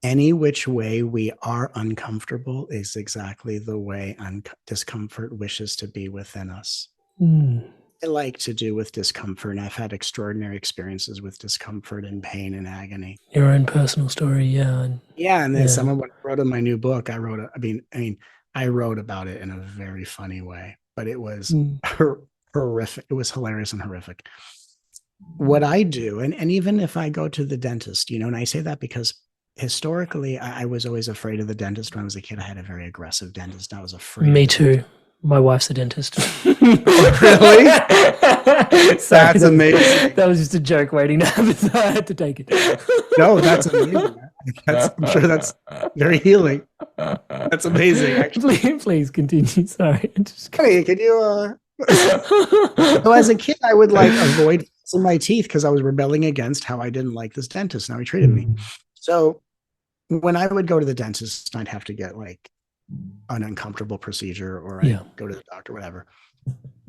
Any which way we are uncomfortable is exactly the way discomfort wishes to be within us. Mm. I like to do with discomfort, and I've had extraordinary experiences with discomfort and pain and agony. Your own personal story, yeah. Yeah, and then Yeah. someone when I wrote in my new book, I wrote about it in a very funny way, but it was Mm. horrific. It was hilarious and horrific. What I do, and even if I go to the dentist, and I say that because historically I was always afraid of the dentist when I was a kid. I had a very aggressive dentist. I was afraid of Me the dentist. too. My wife's a dentist. Really? Sorry, That's amazing. that was just a joke waiting to happen, so I had to take it. No, that's amazing. I'm sure that's very healing. That's amazing, actually. Please continue. Sorry. Hey, can you so as a kid, I would like avoid fixing my teeth because I was rebelling against how I didn't like this dentist and how he treated me. Mm. So when I would go to the dentist, I'd have to get like an uncomfortable procedure or I'd Yeah. go to the doctor, whatever.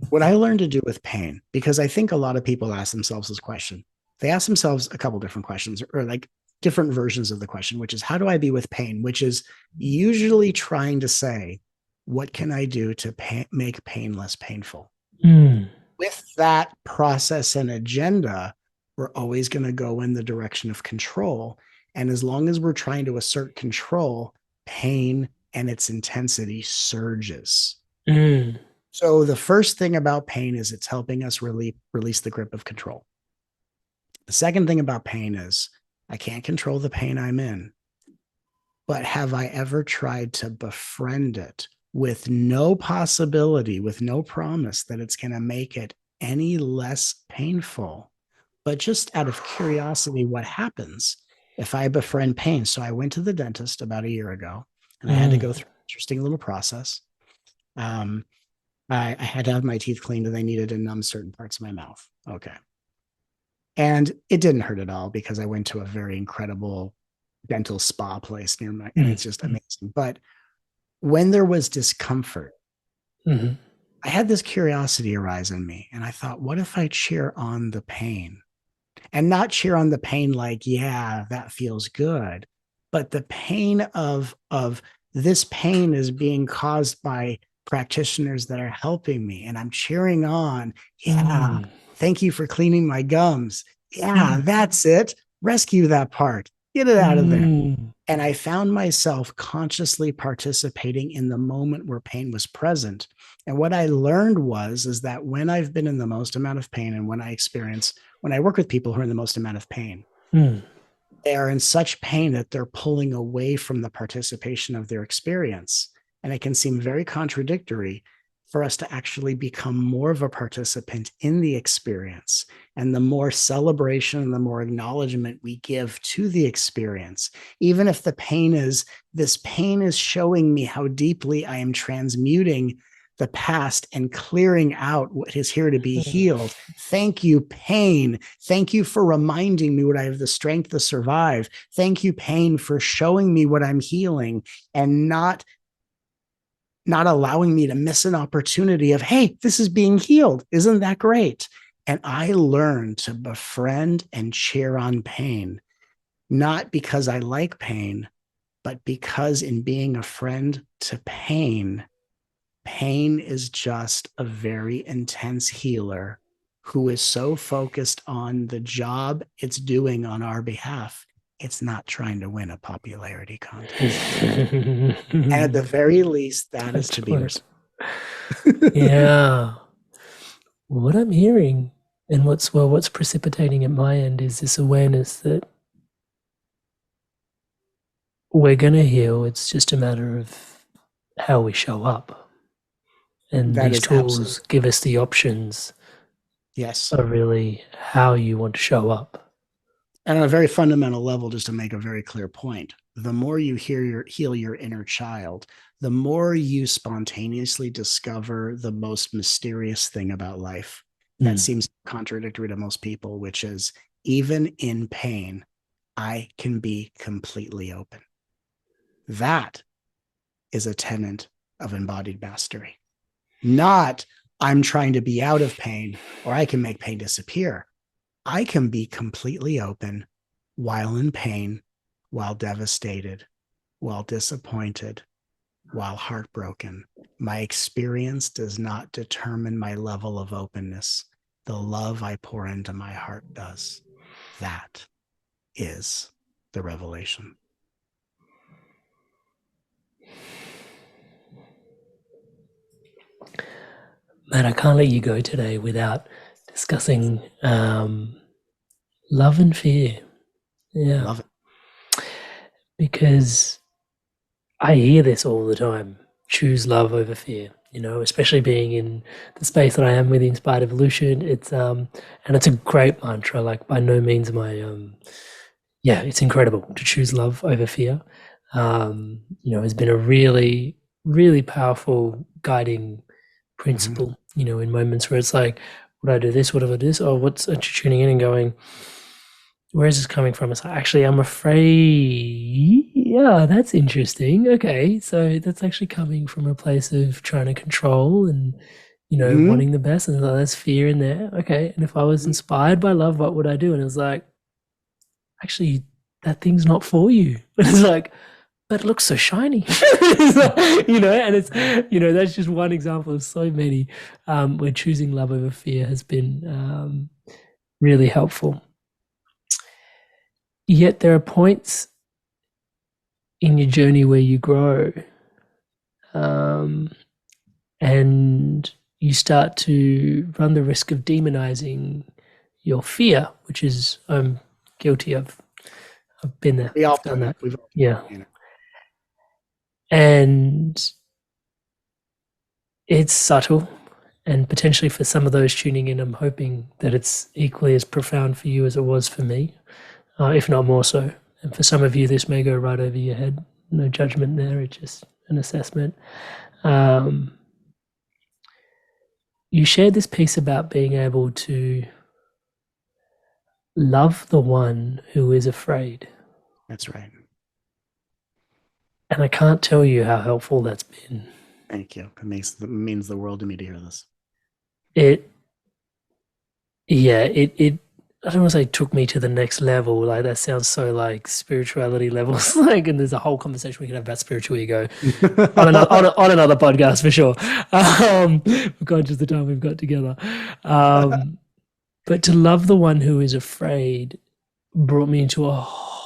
What I learned to do with pain, because I think a lot of people ask themselves this question. They ask themselves a couple different questions or like different versions of the question, which is how do I be with pain? Which is usually trying to say, what can I do to make pain less painful? Mm. With that process and agenda, we're always going to go in the direction of control. And as long as we're trying to assert control, pain and its intensity surges. Mm. So the first thing about pain is it's helping us release the grip of control. The second thing about pain is I can't control the pain I'm in, but have I ever tried to befriend it with no possibility, with no promise that it's going to make it any less painful, but just out of curiosity, what happens if I befriend pain? So I went to the dentist about a year ago and I had to Mm. go through an interesting little process. Um, I had to have my teeth cleaned and they needed to numb certain parts of my mouth. Okay. And it didn't hurt at all because I went to a very incredible dental spa place near my, and Mm. it's just amazing. But when there was discomfort, Mm. I had this curiosity arise in me. And I thought, what if I cheer on the pain and not cheer on the pain like, yeah, that feels good, but the pain of this pain is being caused by practitioners that are helping me. And I'm cheering on, yeah, Mm. thank you for cleaning my gums. Yeah, that's it. Rescue that part. Get it out of there. Mm. And I found myself consciously participating in the moment where pain was present. And what I learned was is that when I've been in the most amount of pain and when I work with people who are in the most amount of pain, Mm. they are in such pain that they're pulling away from the participation of their experience. And it can seem very contradictory for us to actually become more of a participant in the experience. And the more celebration and the more acknowledgement we give to the experience, even if this pain is showing me how deeply I am transmuting the past and clearing out what is here to be healed. Thank you, pain. Thank you for reminding me what I have the strength to survive. Thank you, pain, for showing me what I'm healing and not allowing me to miss an opportunity of, hey, this is being healed. Isn't that great? And I learned to befriend and cheer on pain, not because I like pain, but because in being a friend to pain, pain is just a very intense healer who is so focused on the job it's doing on our behalf it's not trying to win a popularity contest. And at the very least, that is to be Excellent. respected. Yeah. What I'm hearing and what's precipitating at my end is this awareness that we're going to heal. It's just a matter of how we show up. And That these is absolutely, tools give us the options yes. of really how you want to show up. And on a very fundamental level, just to make a very clear point, the more you heal your inner child, the more you spontaneously discover the most mysterious thing about life that seems contradictory to most people, which is even in pain, I can be completely open. That is a tenet of embodied mastery. Not I'm trying to be out of pain or I can make pain disappear. I can be completely open while in pain, while devastated, while disappointed, while heartbroken. My experience does not determine my level of openness. The love I pour into my heart does. That is the revelation. Man, I can't let you go today without discussing love and fear. Yeah. Love it. Because I hear this all the time. Choose love over fear, especially being in the space that I am with Inspired Evolution. And it's a great mantra. Like by no means am I it's incredible to choose love over fear. Has been a really, really powerful guiding principle, in moments where it's like, would I do this? What if I do this? Or what's tuning in and going, where is this coming from? It's like, actually, I'm afraid. Yeah, that's interesting. Okay. So that's actually coming from a place of trying to control and, wanting the best. And there's fear in there. Okay. And if I was inspired by love, what would I do? And it was like, actually, that thing's not for you. But it's like, but it looks so shiny. And it's, that's just one example of so many where choosing love over fear has been really helpful. Yet there are points in your journey where you grow and you start to run the risk of demonizing your fear, which is I'm guilty of. I've been there. We all I've done that. We've all, Yeah. And it's subtle. And potentially for some of those tuning in, I'm hoping that it's equally as profound for you as it was for me, if not more so. And for some of you, this may go right over your head. No judgment there. It's just an assessment. You shared this piece about being able to love the one who is afraid. That's right. And I can't tell you how helpful that's been. Thank you. It means the world to me to hear this. It I don't want to say took me to the next level. Like that sounds so like spirituality levels. Like, and there's a whole conversation we can have about spiritual ego on another podcast for sure. We're conscious of the time we've got together. But to love the one who is afraid brought me into a whole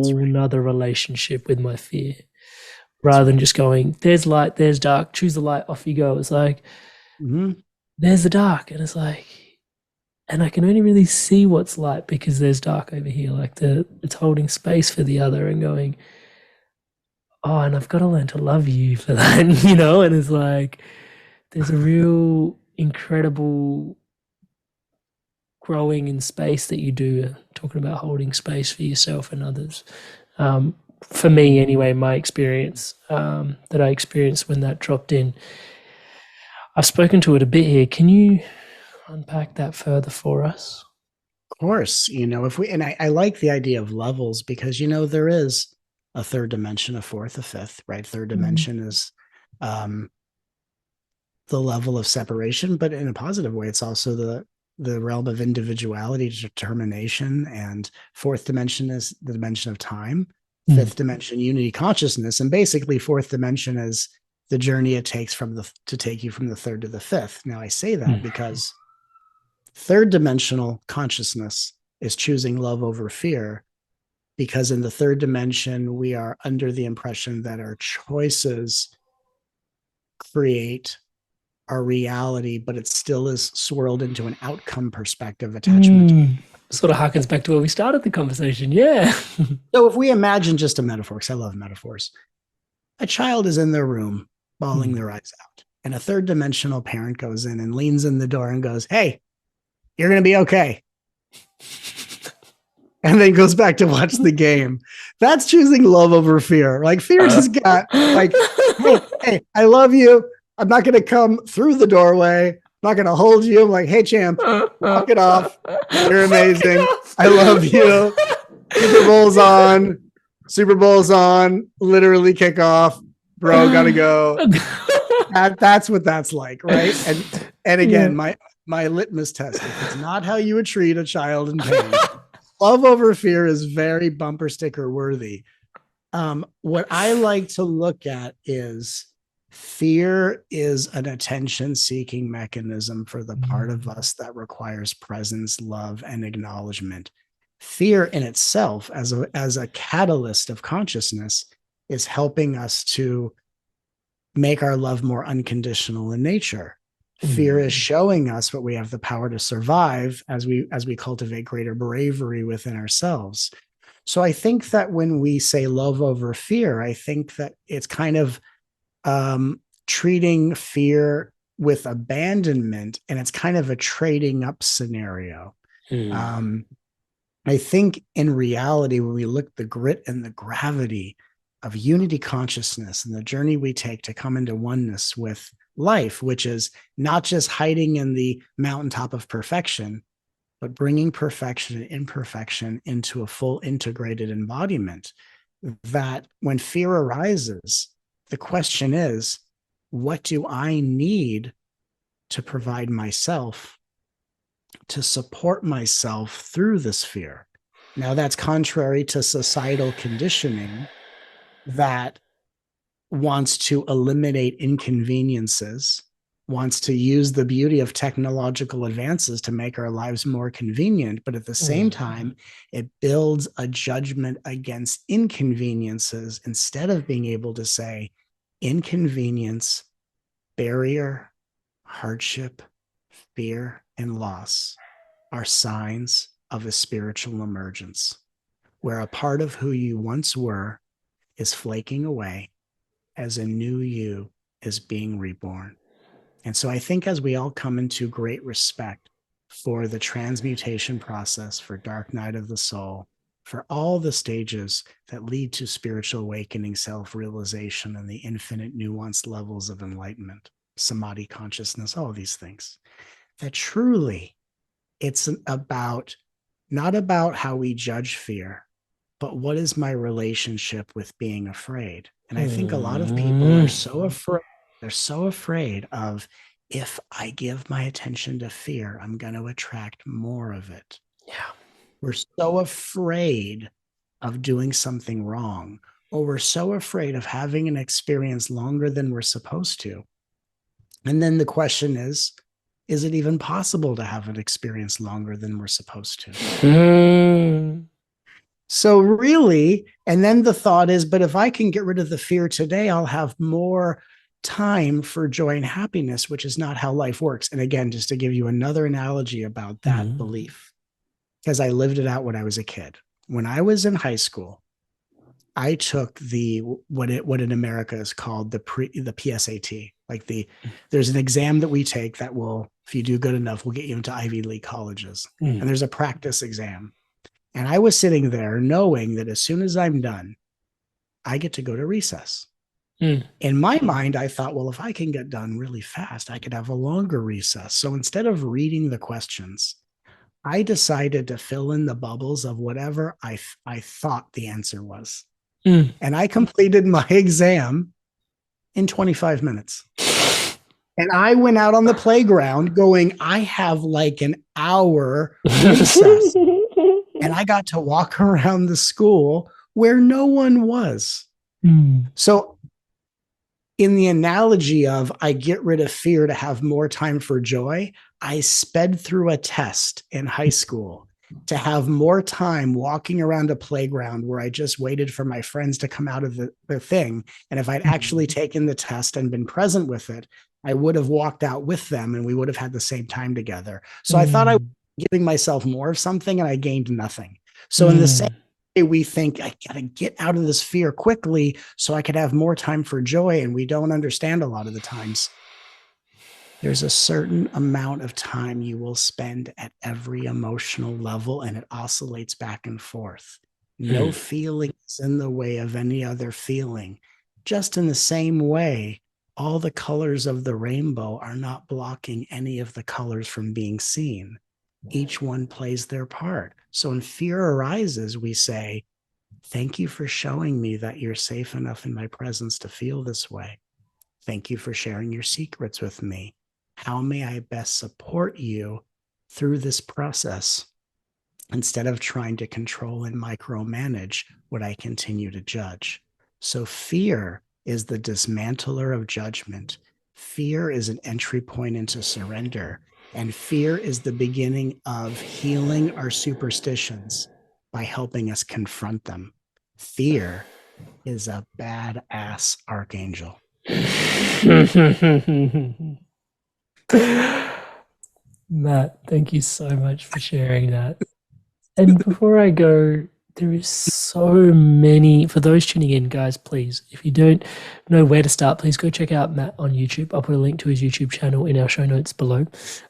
another relationship with my fear. Rather than just going, there's light, there's dark, choose the light, off you go. It's like, there's the dark. And it's like, and I can only really see what's light because there's dark over here. Like it's holding space for the other and going, oh, and I've got to learn to love you for that, And it's like, there's a real incredible growing in space that you do, talking about holding space for yourself and others. For me anyway, my experience that I experienced when that dropped in, I've spoken to it a bit here. Can you unpack that further for us? Of course, I like the idea of levels because, there is a third dimension, a fourth, a fifth, right? Third dimension is the level of separation, but in a positive way, it's also the realm of individuality, determination. And fourth dimension is the dimension of time. Fifth dimension, unity consciousness. And basically fourth dimension is the journey it takes to take you from the third to the fifth. Now I say that because third dimensional consciousness is choosing love over fear, because in the third dimension, we are under the impression that our choices create our reality, but it still is swirled into an outcome perspective attachment. Sort of harkens back to where we started the conversation. Yeah. So if we imagine just a metaphor, because I love metaphors, a child is in their room bawling their eyes out, and a third dimensional parent goes in and leans in the door and goes, "Hey, you're going to be okay." And then goes back to watch the game. That's choosing love over fear. Like fear just got like, hey, I love you. I'm not going to come through the doorway. I'm not going to hold you. I'm like, hey, champ, walk it off. You're amazing. I love you. Super Bowl's on. Super Bowl's on. Literally kick off. Bro, gotta go. That's what that's like, right? And again, my litmus test, if it's not how you would treat a child in pain, love over fear is very bumper sticker worthy. What I like to look at is fear is an attention seeking mechanism for the part of us that requires presence, love, and acknowledgement. Fear in itself, as a catalyst of consciousness, is helping us to make our love more unconditional in nature. Fear is showing us what we have the power to survive as we cultivate greater bravery within ourselves. So I think that when we say love over fear, I think that it's kind of treating fear with abandonment, and it's kind of a trading up scenario. I think in reality, when we look at the grit and the gravity of unity consciousness and the journey we take to come into oneness with life, which is not just hiding in the mountaintop of perfection, but bringing perfection and imperfection into a full integrated embodiment, that when fear arises, the question is, what do I need to provide myself to support myself through this fear? Now, that's contrary to societal conditioning that wants to eliminate inconveniences, wants to use the beauty of technological advances to make our lives more convenient. But at the same time, it builds a judgment against inconveniences instead of being able to say inconvenience, barrier, hardship, fear, and loss are signs of a spiritual emergence, where a part of who you once were is flaking away as a new you is being reborn. And so I think as we all come into great respect for the transmutation process, for dark night of the soul, for all the stages that lead to spiritual awakening, self-realization, and the infinite nuanced levels of enlightenment, samadhi consciousness, all these things, that truly it's about not about how we judge fear, but what is my relationship with being afraid? And I think a lot of people are so afraid. They're so afraid of, if I give my attention to fear, I'm going to attract more of it. Yeah. We're so afraid of doing something wrong, or we're so afraid of having an experience longer than we're supposed to. And then the question is it even possible to have an experience longer than we're supposed to? So really, and then the thought is, but if I can get rid of the fear today, I'll have more time for joy and happiness, which is not how life works. And again, just to give you another analogy about that belief, because I lived it out when I was a kid. When I was in high school, I took what in America is called the PSAT. There's an exam that we take that will, if you do good enough, will get you into Ivy League colleges. And there's a practice exam. And I was sitting there knowing that as soon as I'm done, I get to go to recess. In my mind, I thought, well, if I can get done really fast, I could have a longer recess. So instead of reading the questions, I decided to fill in the bubbles of whatever I thought the answer was. And I completed my exam in 25 minutes. And I went out on the playground going, I have like an hour recess. And I got to walk around the school where no one was. So in the analogy of I get rid of fear to have more time for joy, I sped through a test in high school to have more time walking around a playground where I just waited for my friends to come out of the thing. And if I'd actually taken the test and been present with it, I would have walked out with them and we would have had the same time together. So I thought I was Mm. giving myself more of something and I gained nothing. So in the same Mm. way, we think I gotta get out of this fear quickly so I could have more time for joy. And we don't understand a lot of the times there's a certain amount of time you will spend at every emotional level, and it oscillates back and forth. No Mm. feeling is in the way of any other feeling. Just in the same way, all the colors of the rainbow are not blocking any of the colors from being seen. Each one plays their part. So when fear arises, we say, thank you for showing me that you're safe enough in my presence to feel this way. Thank you for sharing your secrets with me. How may I best support you through this process instead of trying to control and micromanage what I continue to judge? So, fear is the dismantler of judgment. Fear is an entry point into surrender. And fear is the beginning of healing our superstitions by helping us confront them. Fear is a badass archangel. Matt, thank you so much for sharing that. And before I go, there is so many. For those tuning in, guys, please, if you don't know where to start, please go check out Matt on YouTube. I'll put a link to his YouTube channel in our show notes below.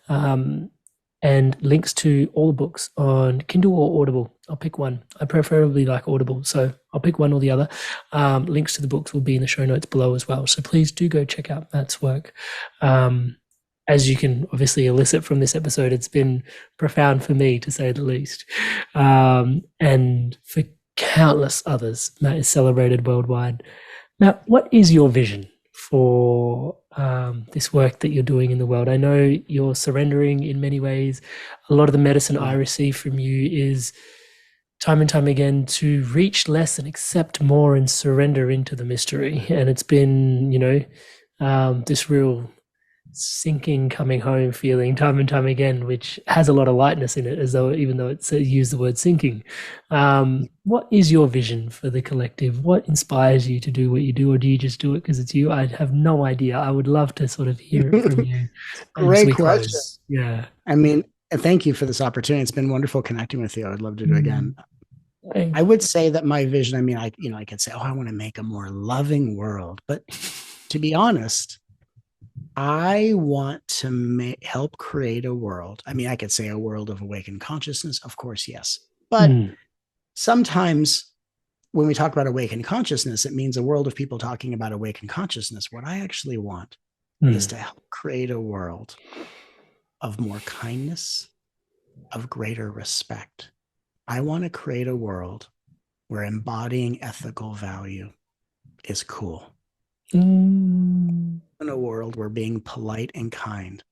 And links to all the books on Kindle or Audible. I'll pick one. I preferably like Audible, so I'll pick one or the other. Links to the books will be in the show notes below as well. So please do go check out Matt's work. As you can obviously elicit from this episode, it's been profound for me, to say the least. And for countless others, Matt is celebrated worldwide. Matt, what is your vision for this work that you're doing in the world? I know you're surrendering in many ways. A lot of the medicine I receive from you is time and time again to reach less and accept more and surrender into the mystery. And it's been, this real sinking, coming home feeling time and time again, which has a lot of lightness in it, as though even though it's used the word sinking. What is your vision for the collective? What inspires you to do what you do, or do you just do it because it's you? I have no idea. I would love to sort of hear it from you as Great we question. close. Yeah. I mean, thank you for this opportunity. It's been wonderful connecting with you. I'd love to do it again. I would say that my vision, I mean, I could say, oh, I want to make a more loving world. But to be honest, I want to help create a world. I mean, I could say a world of awakened consciousness, of course, yes. But sometimes when we talk about awakened consciousness, it means a world of people talking about awakened consciousness. What I actually want is to help create a world of more kindness, of greater respect. I want to create a world where embodying ethical value is cool. In a world where being polite and kind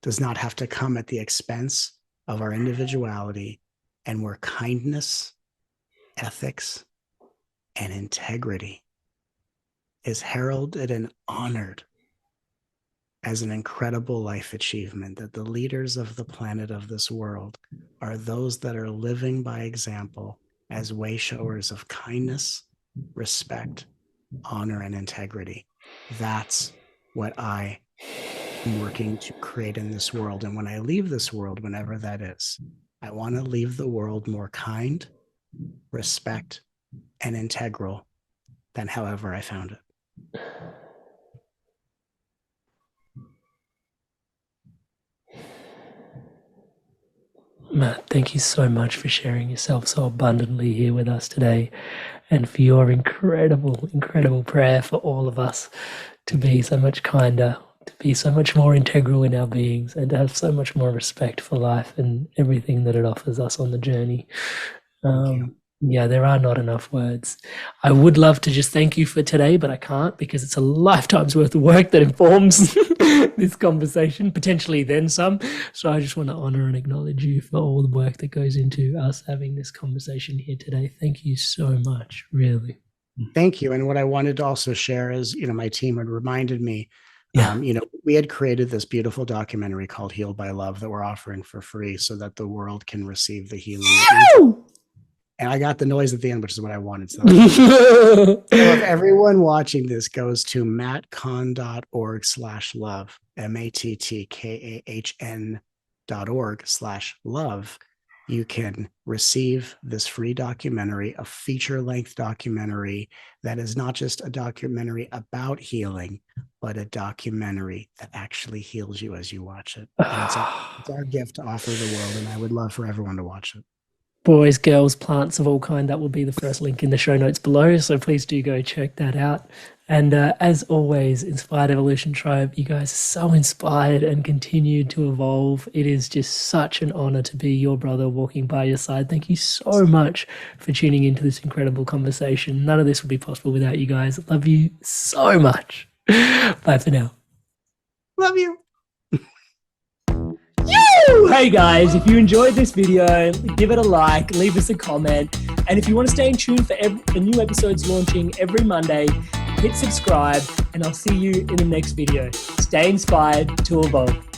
does not have to come at the expense of our individuality, and where kindness, ethics, and integrity is heralded and honored as an incredible life achievement, that the leaders of the planet, of this world, are those that are living by example as way showers of kindness, respect, honor, and integrity. That's what I am working to create in this world. And when I leave this world, whenever that is, I want to leave the world more kind, respect, and integral than however I found it. Matt, thank you so much for sharing yourself so abundantly here with us today, and for your incredible, incredible prayer for all of us to be so much kinder, to be so much more integral in our beings, and to have so much more respect for life and everything that it offers us on the journey. Thank you. Yeah, there are not enough words. I would love to just thank you for today, but I can't, because it's a lifetime's worth of work that informs this conversation, potentially then some. So I just want to honor and acknowledge you for all the work that goes into us having this conversation here today. Thank you so much, really. Thank you. And what I wanted to also share is, my team had reminded me Yeah. We had created this beautiful documentary called Healed by Love that we're offering for free so that the world can receive the healing it needs. And I got the noise at the end, which is what I wanted. So if everyone watching this goes to mattkahn.org/love, mattkahn.org/love, you can receive this free documentary, a feature-length documentary that is not just a documentary about healing, but a documentary that actually heals you as you watch it. And it's our gift to offer the world, and I would love for everyone to watch it. Boys, girls, plants of all kind. That will be the first link in the show notes below. So please do go check that out. And as always, Inspired Evolution Tribe, you guys are so inspired and continue to evolve. It is just such an honor to be your brother walking by your side. Thank you so much for tuning into this incredible conversation. None of this would be possible without you guys. Love you so much. Bye for now. Love you. Hey guys, if you enjoyed this video, give it a like, leave us a comment. And if you want to stay in tune for new episodes launching every Monday, hit subscribe, and I'll see you in the next video. Stay inspired to evolve.